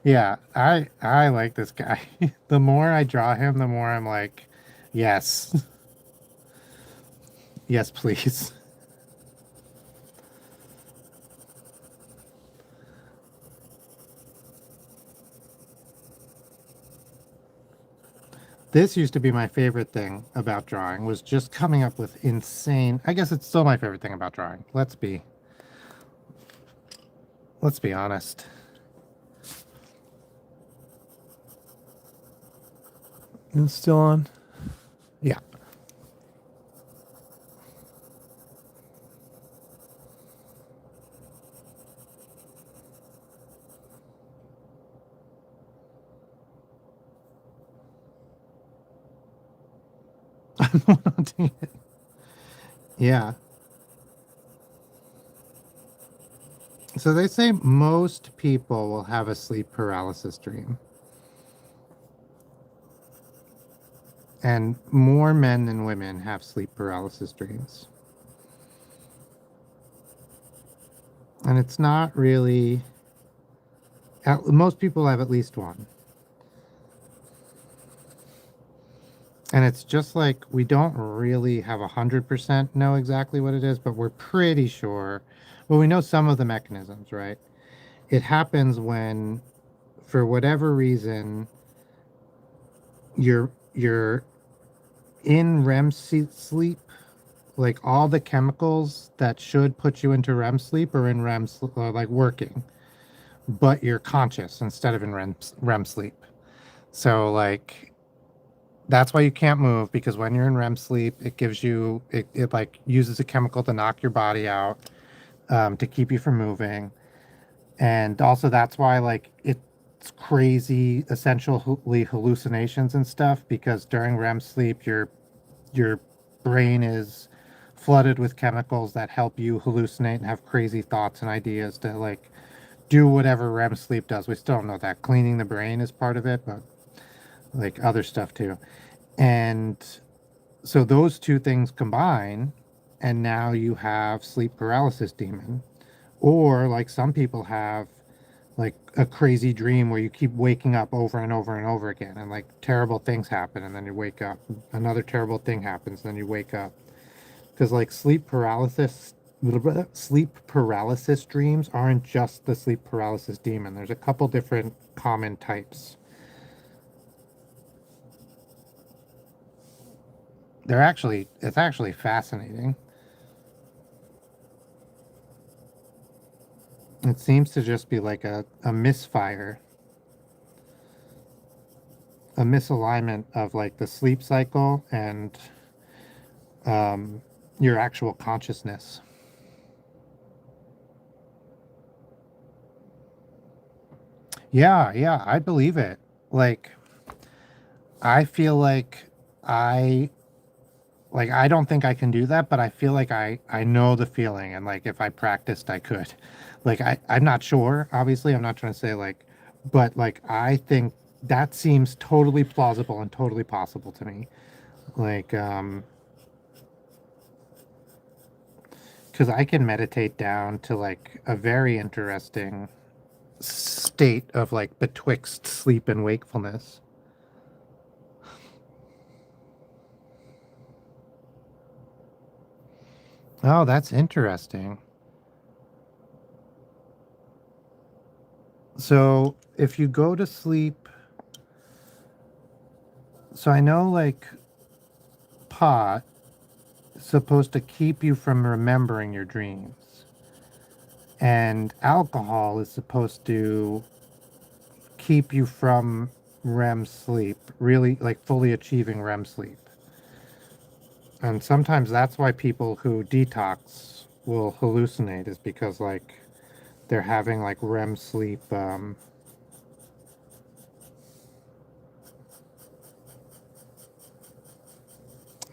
Yeah, I like this guy. The more I draw him, the more I'm like, yes, yes, please. This used to be my favorite thing about drawing, was just coming up with insane. I guess it's still my favorite thing about drawing. Let's be honest. It's still on. Yeah. I'm wanting it. Yeah. So they say most people will have a sleep paralysis dream. And more men than women have sleep paralysis dreams. And it's not really, most people have at least one. And it's just like we don't really have 100% know exactly what it is, but we're pretty sure. Well, we know some of the mechanisms, right? It happens when, for whatever reason, you're in sleep, like all the chemicals that should put you into REM sleep are in like working, but you're conscious instead of in REM sleep. So like that's why you can't move, because when you're in REM sleep, it gives you it like uses a chemical to knock your body out, to keep you from moving. And also that's why like it's crazy essentially hallucinations and stuff, because during REM sleep your brain is flooded with chemicals that help you hallucinate and have crazy thoughts and ideas to like do whatever REM sleep does. We still don't know that. Cleaning the brain is part of it, but like other stuff too. And so those two things combine, and now you have sleep paralysis demon. Or like some people have like a crazy dream where you keep waking up over and over and over again, and like terrible things happen and then you wake up. Another terrible thing happens, then you wake up. Because like sleep paralysis dreams aren't just the sleep paralysis demon. There's a couple different common types. It's actually fascinating. It seems to just be like a misfire, a misalignment of like the sleep cycle and um, your actual consciousness. Yeah, I believe it. Like, I feel I like I don't think I can do that, but I feel like I know the feeling, and like if I practiced I could. Like I'm not sure, obviously. I'm not trying to say like, but like I think that seems totally plausible and totally possible to me. Like cuz I can meditate down to like a very interesting state of like betwixt sleep and wakefulness. Oh, that's interesting. So if you go to sleep, so I know like pot is supposed to keep you from remembering your dreams, and alcohol is supposed to keep you from REM sleep, really like fully achieving REM sleep. And sometimes that's why people who detox will hallucinate, is because like they're having like REM sleep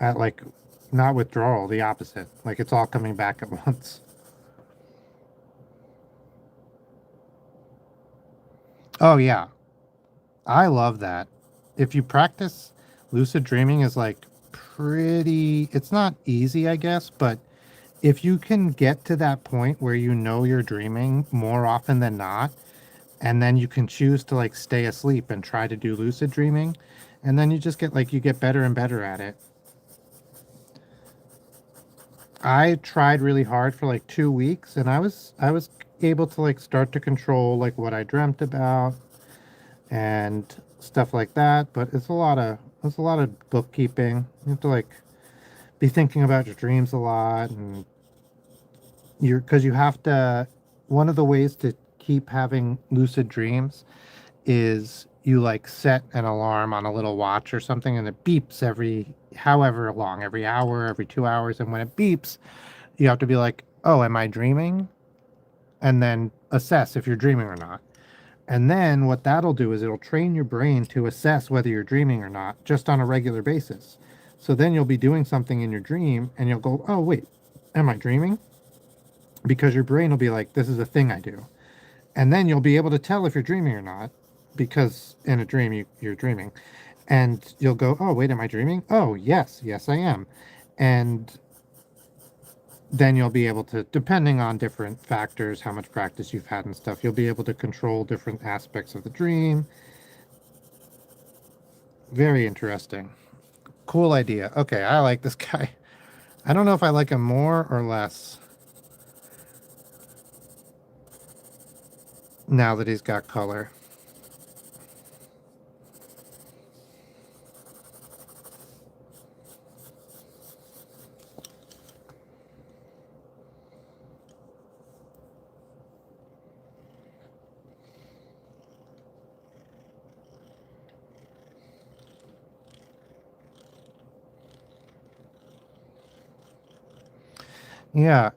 at like not withdrawal, the opposite. Like it's all coming back at once. Oh yeah, I love that. If you practice lucid dreaming is like pretty, it's not easy, I guess, but if you can get to that point where you know you're dreaming more often than not, and then you can choose to like stay asleep and try to do lucid dreaming, and then you just get like you get better and better at it. I tried really hard for like 2 weeks, and I was able to like start to control like what I dreamt about and stuff like that. But it's a lot of bookkeeping. You have to like be thinking about your dreams a lot, and you're because you have to. One of the ways to keep having lucid dreams is you like set an alarm on a little watch or something, and it beeps every however long, every hour, every 2 hours, and when it beeps, you have to be like, oh, am I dreaming? And then assess if you're dreaming or not. And then what that'll do is it'll train your brain to assess whether you're dreaming or not just on a regular basis. So then you'll be doing something in your dream and you'll go, oh, wait, am I dreaming? Because your brain will be like, this is a thing I do. And then you'll be able to tell if you're dreaming or not because in a dream you're dreaming. And you'll go, oh, wait, am I dreaming? Oh, yes, I am. And then you'll be able to, depending on different factors, how much practice you've had and stuff, you'll be able to control different aspects of the dream. Very interesting. Cool idea. Okay, I like this guy. I don't know if I like him more or less now that he's got color. Yeah,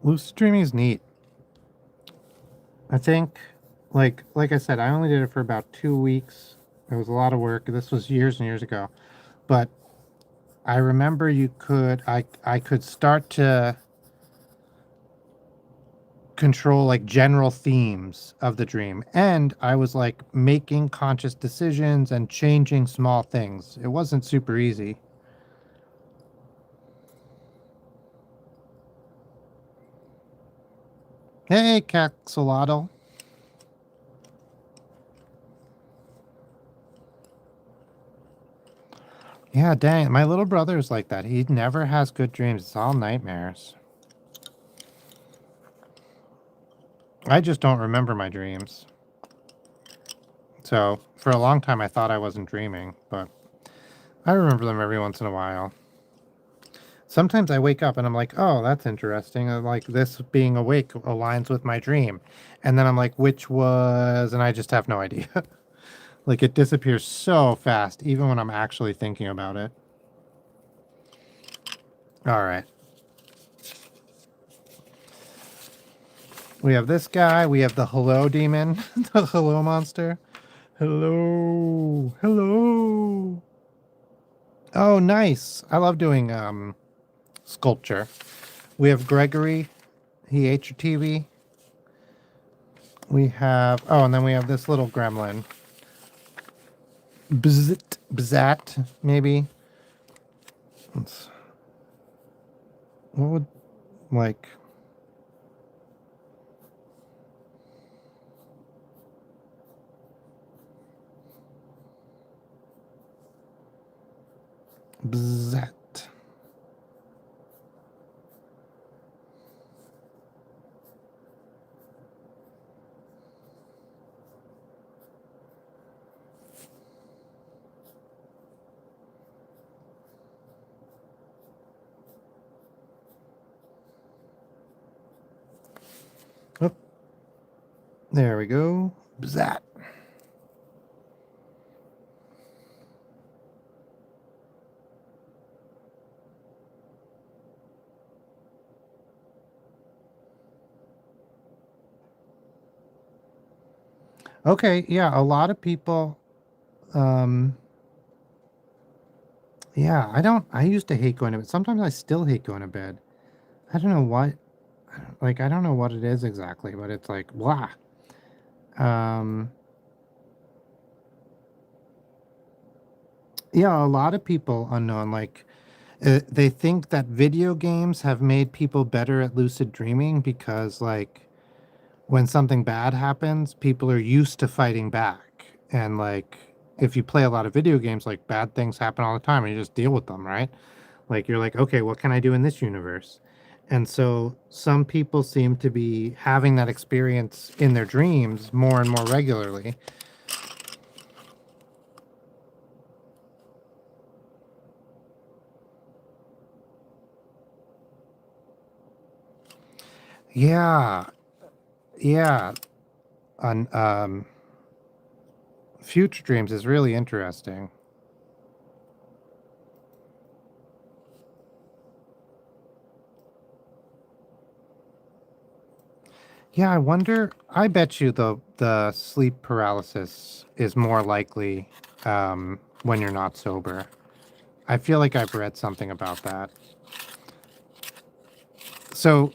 lucid dreaming is neat. I think, like I said, I only did it for about 2 weeks. It was a lot of work. This was years and years ago, but I remember I could start to control like general themes of the dream, and I was like making conscious decisions and changing small things. It wasn't super easy. Hey, Caxolotl. Yeah, dang, my little brother is like that. He never has good dreams. It's all nightmares. I just don't remember my dreams. So for a long time I thought I wasn't dreaming, but I remember them every once in a while. Sometimes I wake up and I'm like, oh, that's interesting. Like this being awake aligns with my dream. And then I'm like, which was, and I just have no idea. Like it disappears so fast, even when I'm actually thinking about it. All right. We have this guy. We have the hello demon, the hello monster. Hello. Hello. Oh, nice. I love doing sculpture. We have Gregory. He ate your TV. We have, oh, and then we have this little gremlin. Bzzt, Bzat, maybe. Let's, what would, like, Bzat. Oh, there we go. Bzat. Okay, yeah, a lot of people, um, yeah, I used to hate going to bed. Sometimes I still hate going to bed. I don't know what, like, I don't know what it is exactly, but it's like, blah. Um, yeah, a lot of people unknown, like, they think that video games have made people better at lucid dreaming because, like, when something bad happens, people are used to fighting back. And, like, if you play a lot of video games, like, bad things happen all the time and you just deal with them, right? Like, you're like, okay, what can I do in this universe? And so some people seem to be having that experience in their dreams more and more regularly. Yeah. Yeah. On future dreams is really interesting. Yeah, I wonder. I bet you the sleep paralysis is more likely when you're not sober. I feel like I've read something about that. So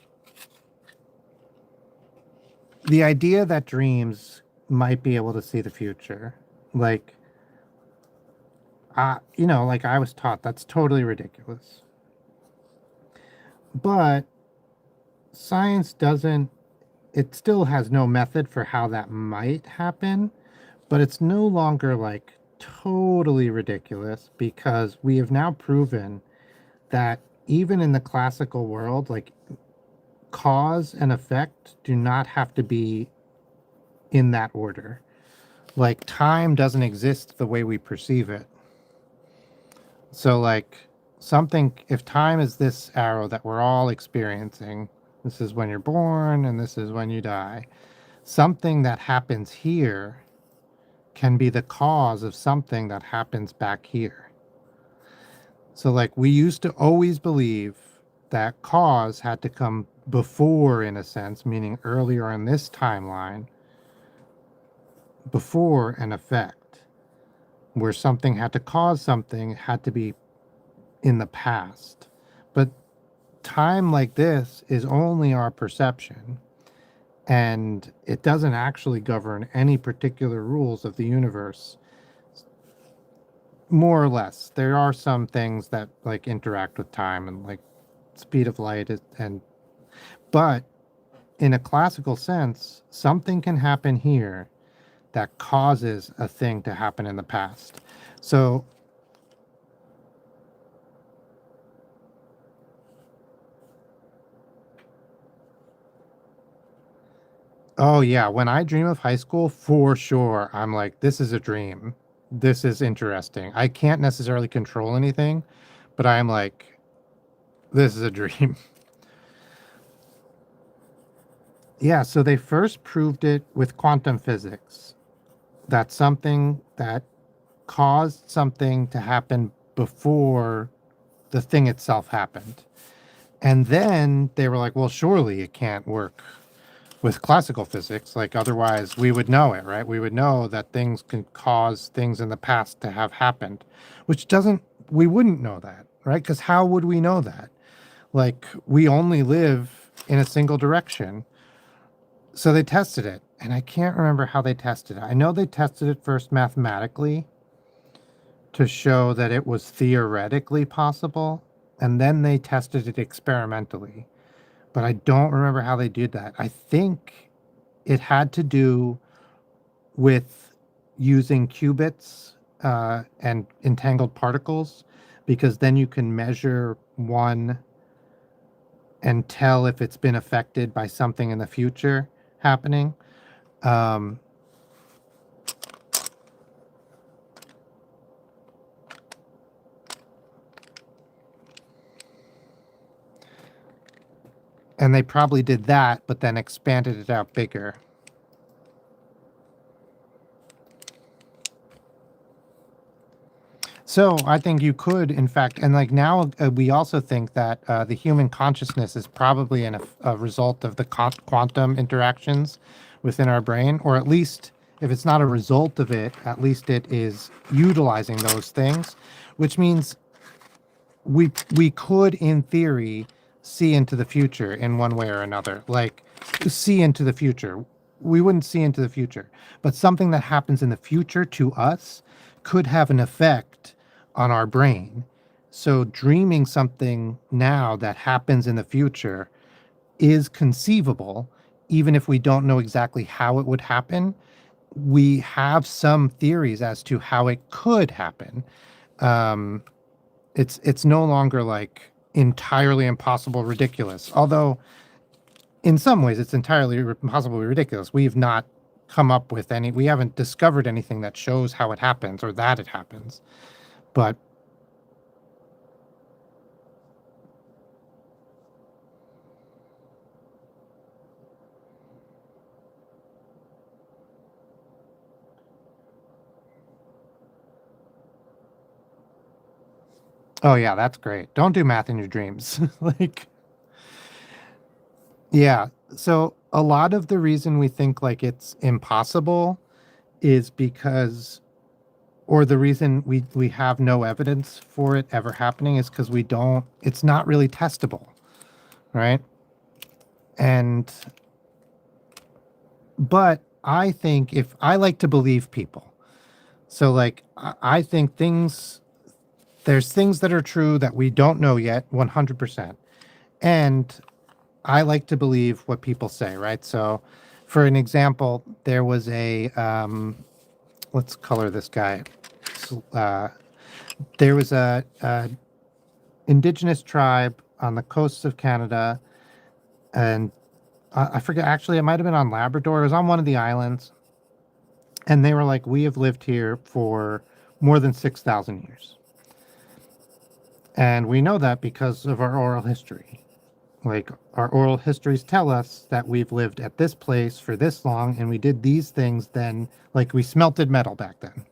the idea that dreams might be able to see the future, like, like I was taught, that's totally ridiculous. But science doesn't. It still has no method for how that might happen. But it's no longer like totally ridiculous because we have now proven that even in the classical world, like cause and effect do not have to be in that order. Like time doesn't exist the way we perceive it. So, like, something, if time is this arrow that we're all experiencing, this is when you're born and this is when you die, something that happens here can be the cause of something that happens back here. So, like, we used to always believe that cause had to come before, in a sense, meaning earlier in this timeline, before an effect, where something had to cause something, had to be in the past. But time like this is only our perception, and it doesn't actually govern any particular rules of the universe. More or less, there are some things that like interact with time and like speed of light and but in a classical sense, something can happen here that causes a thing to happen in the past. So, oh yeah, when I dream of high school, for sure, I'm like, this is a dream. This is interesting. I can't necessarily control anything, but I'm like, This is a dream. Yeah, so they first proved it with quantum physics. That something that caused something to happen before the thing itself happened. And then they were like, well, surely it can't work with classical physics. Like, otherwise we would know it, right? We would know that things can cause things in the past to have happened, which doesn't, we wouldn't know that, right? Because how would we know that? Like, we only live in a single direction. So they tested it, and I can't remember how they tested it. I know they tested it first mathematically to show that it was theoretically possible, and then they tested it experimentally. But I don't remember how they did that. I think it had to do with using qubits and entangled particles, because then you can measure one and tell if it's been affected by something in the future happening. Um, and they probably did that, but then expanded it out bigger. So I think you could, in fact, and like now we also think that the human consciousness is probably a result of the quantum interactions within our brain, or at least if it's not a result of it, at least it is utilizing those things, which means we could, in theory, see into the future in one way or another. Like, see into the future. We wouldn't see into the future, but something that happens in the future to us could have an effect on our brain. So dreaming something now that happens in the future is conceivable, even if we don't know exactly how it would happen. We have some theories as to how it could happen. Um, it's no longer like entirely impossible, ridiculous. Although in some ways it's entirely impossible, ridiculous. We've not come up with any. We haven't discovered anything that shows how it happens or that it happens. But oh yeah, that's great. Don't do math in your dreams. Like, yeah. So a lot of the reason we think like it's impossible is because, or the reason we have no evidence for it ever happening is because we don't, it's not really testable, right? And but I think, if I like to believe people, so like I think there's things that are true that we don't know yet 100%. And I like to believe what people say, right? So for an example, there was a let's color this guy. Uh, there was a indigenous tribe on the coasts of Canada, and I forget, actually it might have been on Labrador. It was on one of the islands, and they were like, we have lived here for more than 6,000 years. And we know that because of our oral history. Like, our oral histories tell us that we've lived at this place for this long, and we did these things then. Like, we smelted metal back then.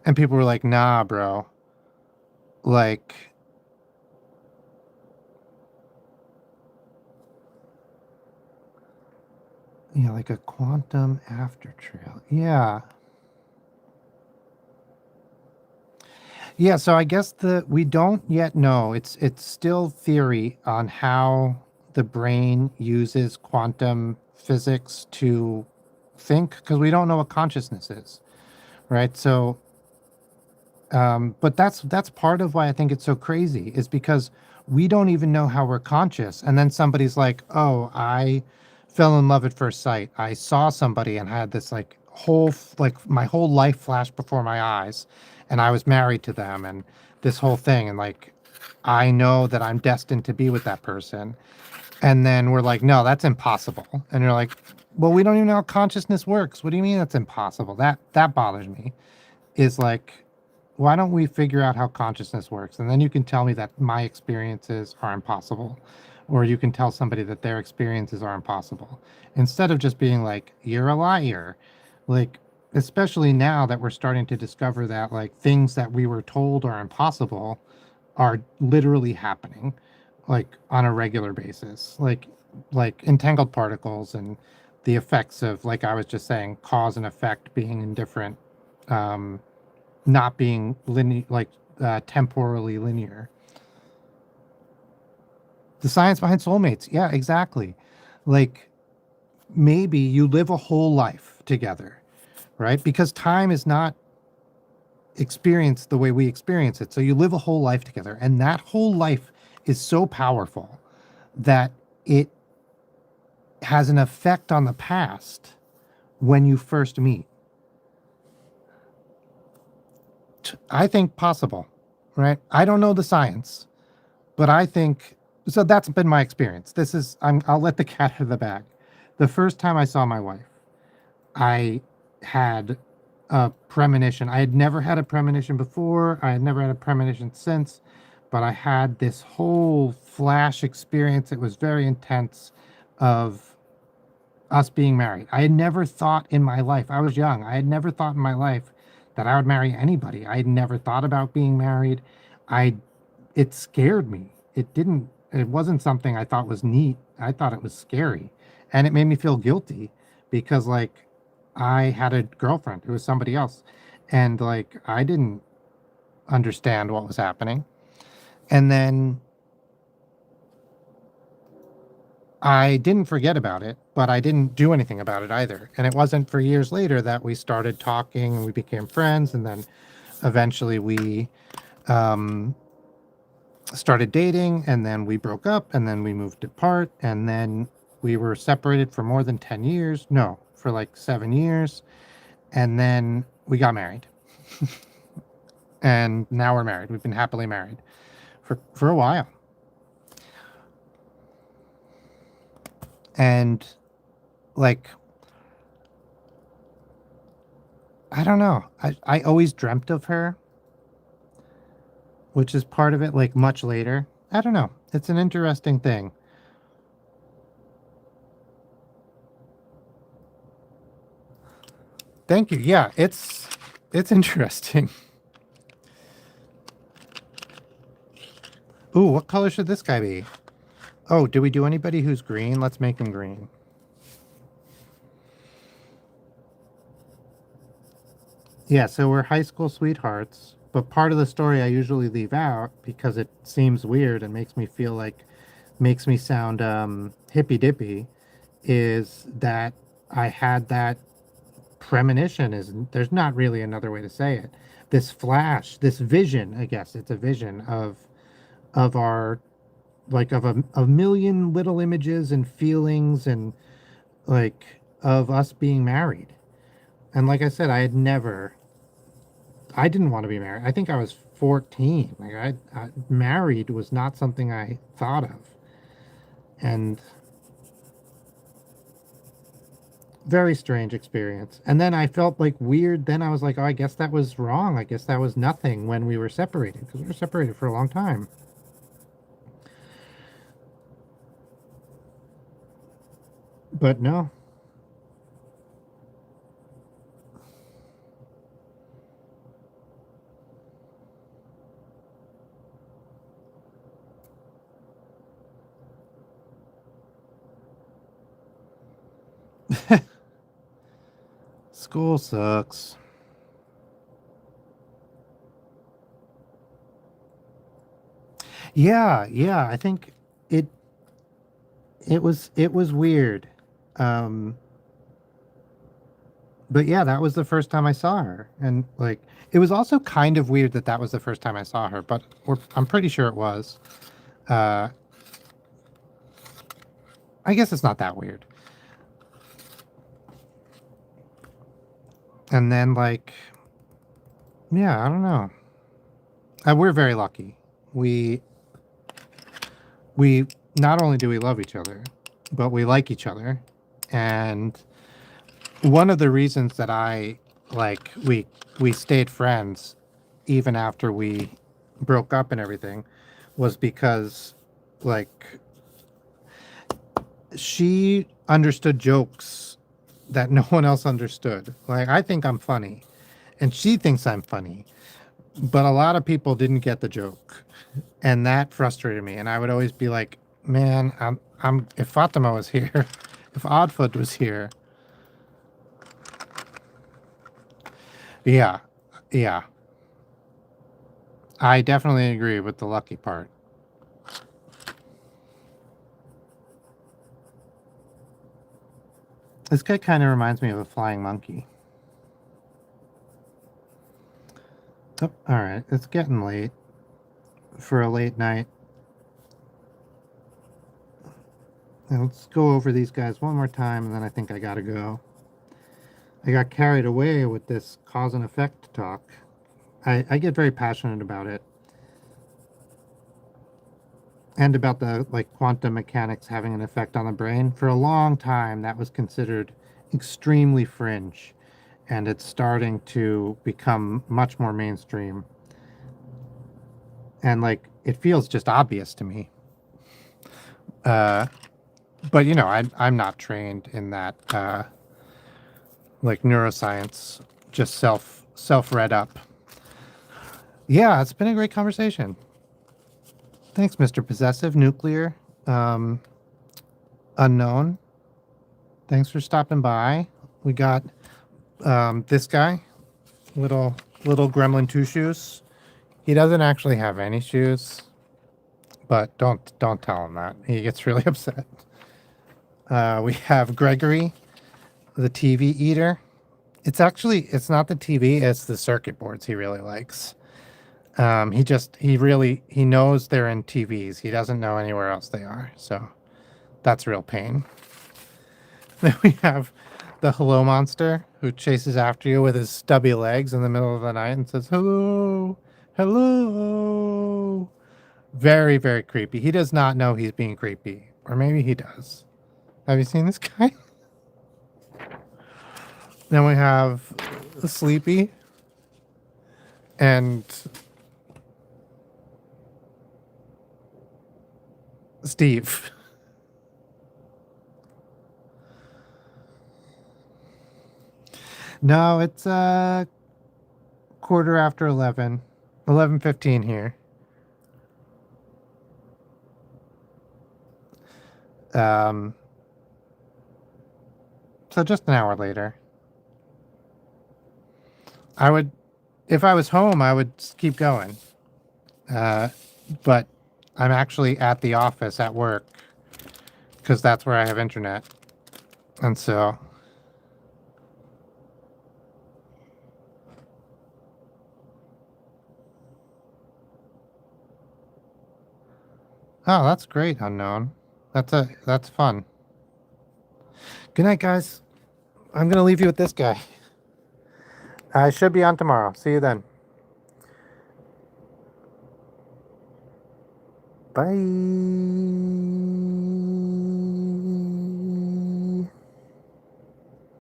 And people were like, nah, bro. Like, yeah, like a quantum after trail. Yeah. Yeah, so I guess we don't yet know. It's still theory on how the brain uses quantum physics to think, because we don't know what consciousness is, right? So, but that's part of why I think it's so crazy, is because we don't even know how we're conscious, and then somebody's like, "Oh, I fell in love at first sight. I saw somebody and had this like my whole life flashed before my eyes, and I was married to them, and this whole thing, and like I know that I'm destined to be with that person." And then we're like, "No, that's impossible." And you're like, "Well, we don't even know how consciousness works. What do you mean that's impossible?" That bothers me. Is like, why don't we figure out how consciousness works? And then you can tell me that my experiences are impossible. Or you can tell somebody that their experiences are impossible. Instead of just being like, you're a liar. Like, especially now that we're starting to discover that like things that we were told are impossible are literally happening, like on a regular basis. Like entangled particles and the effects of, like I was just saying, cause and effect being in different not being linear, like temporally linear. The science behind soulmates. Yeah, exactly. Like maybe you live a whole life together, right? Because time is not experienced the way we experience it. So you live a whole life together, and that whole life is so powerful that it has an effect on the past when you first meet. I think possible, right? I don't know the science, but I think so. That's been my experience. I'll let the cat out of the bag. The first time I saw my wife, I had a premonition. I had never had a premonition before. I had never had a premonition since, but I had this whole flash experience. It was very intense of us being married. I had never thought in my life, I was young, I had never thought in my life that I would marry anybody. I had never thought about being married. I It scared me. It wasn't something I thought was neat. I thought it was scary. And it made me feel guilty because like I had a girlfriend who was somebody else and like I didn't understand what was happening. And then I didn't forget about it, but I didn't do anything about it either. And it wasn't for years later that we started talking and we became friends. And then eventually we um, started dating, and then we broke up, and then we moved apart. And then we were separated for more than 10 years. No, for like 7 years. And then we got married. And now we're married. We've been happily married for a while. And like, I don't know. I always dreamt of her, which is part of it, like much later. I don't know. It's an interesting thing. Thank you. Yeah, it's interesting. Ooh, what color should this guy be? Oh, do we do anybody who's green? Let's make him green. Yeah, so we're high school sweethearts, but part of the story I usually leave out because it seems weird and makes me sound hippy dippy, is that I had that premonition. Is There's not really another way to say it. This flash, this vision, I guess it's a vision of our, like of a million little images and feelings and like of us being married. And like I said, I didn't want to be married. I think I was 14. Like I married was not something I thought of. And very strange experience. And then I felt like weird. Then I was like, oh, I guess that was wrong. I guess that was nothing when we were separated, because we were separated for a long time. But no. School sucks. Yeah, I think it it was weird. Um but yeah, that was the first time I saw her. And like it was also kind of weird that that was the first time I saw her, but I'm pretty sure it was. Uh I guess it's not that weird. And then like yeah, I don't know. We're very lucky. We we not only do we love each other, but we like each other. And one of the reasons that I like we stayed friends even after we broke up and everything, was because, like, she understood jokes that no one else understood. Like, I think I'm funny, and she thinks I'm funny, but a lot of people didn't get the joke, and that frustrated me. And I would always be like, man, if Fatima was here, if Oddfoot was here, yeah, yeah, I definitely agree with the lucky part. This guy kind of reminds me of a flying monkey. Oh, all right, it's getting late for a late night. Now let's go over these guys one more time, and then I think I gotta go. I got carried away with this cause and effect talk. I get very passionate about it. And about the, like, quantum mechanics having an effect on the brain. For a long time, that was considered extremely fringe. And it's starting to become much more mainstream. And, like, it feels just obvious to me. But, you know, I'm not trained in that, like, neuroscience, just self-read up. Yeah, it's been a great conversation. Thanks, Mr. Possessive, Nuclear, Unknown. Thanks for stopping by. We got this guy, little gremlin two shoes. He doesn't actually have any shoes, but don't tell him that. He gets really upset. We have Gregory, the TV eater. It's not the TV, it's the circuit boards he really likes. He knows they're in TVs. He doesn't know anywhere else they are. So that's real pain. Then we have the Hello Monster, who chases after you with his stubby legs in the middle of the night and says, hello, hello. Very, very creepy. He does not know he's being creepy. Or maybe he does. Have you seen this guy? Then we have Sleepy and Steve. No, it's quarter after 11. 11:15 here. So just an hour later. If I was home, I would keep going. But I'm actually at the office at work because that's where I have internet. And so, oh, that's great, Unknown. That's fun. Good night, guys. I'm going to leave you with this guy. I should be on tomorrow. See you then. Bye.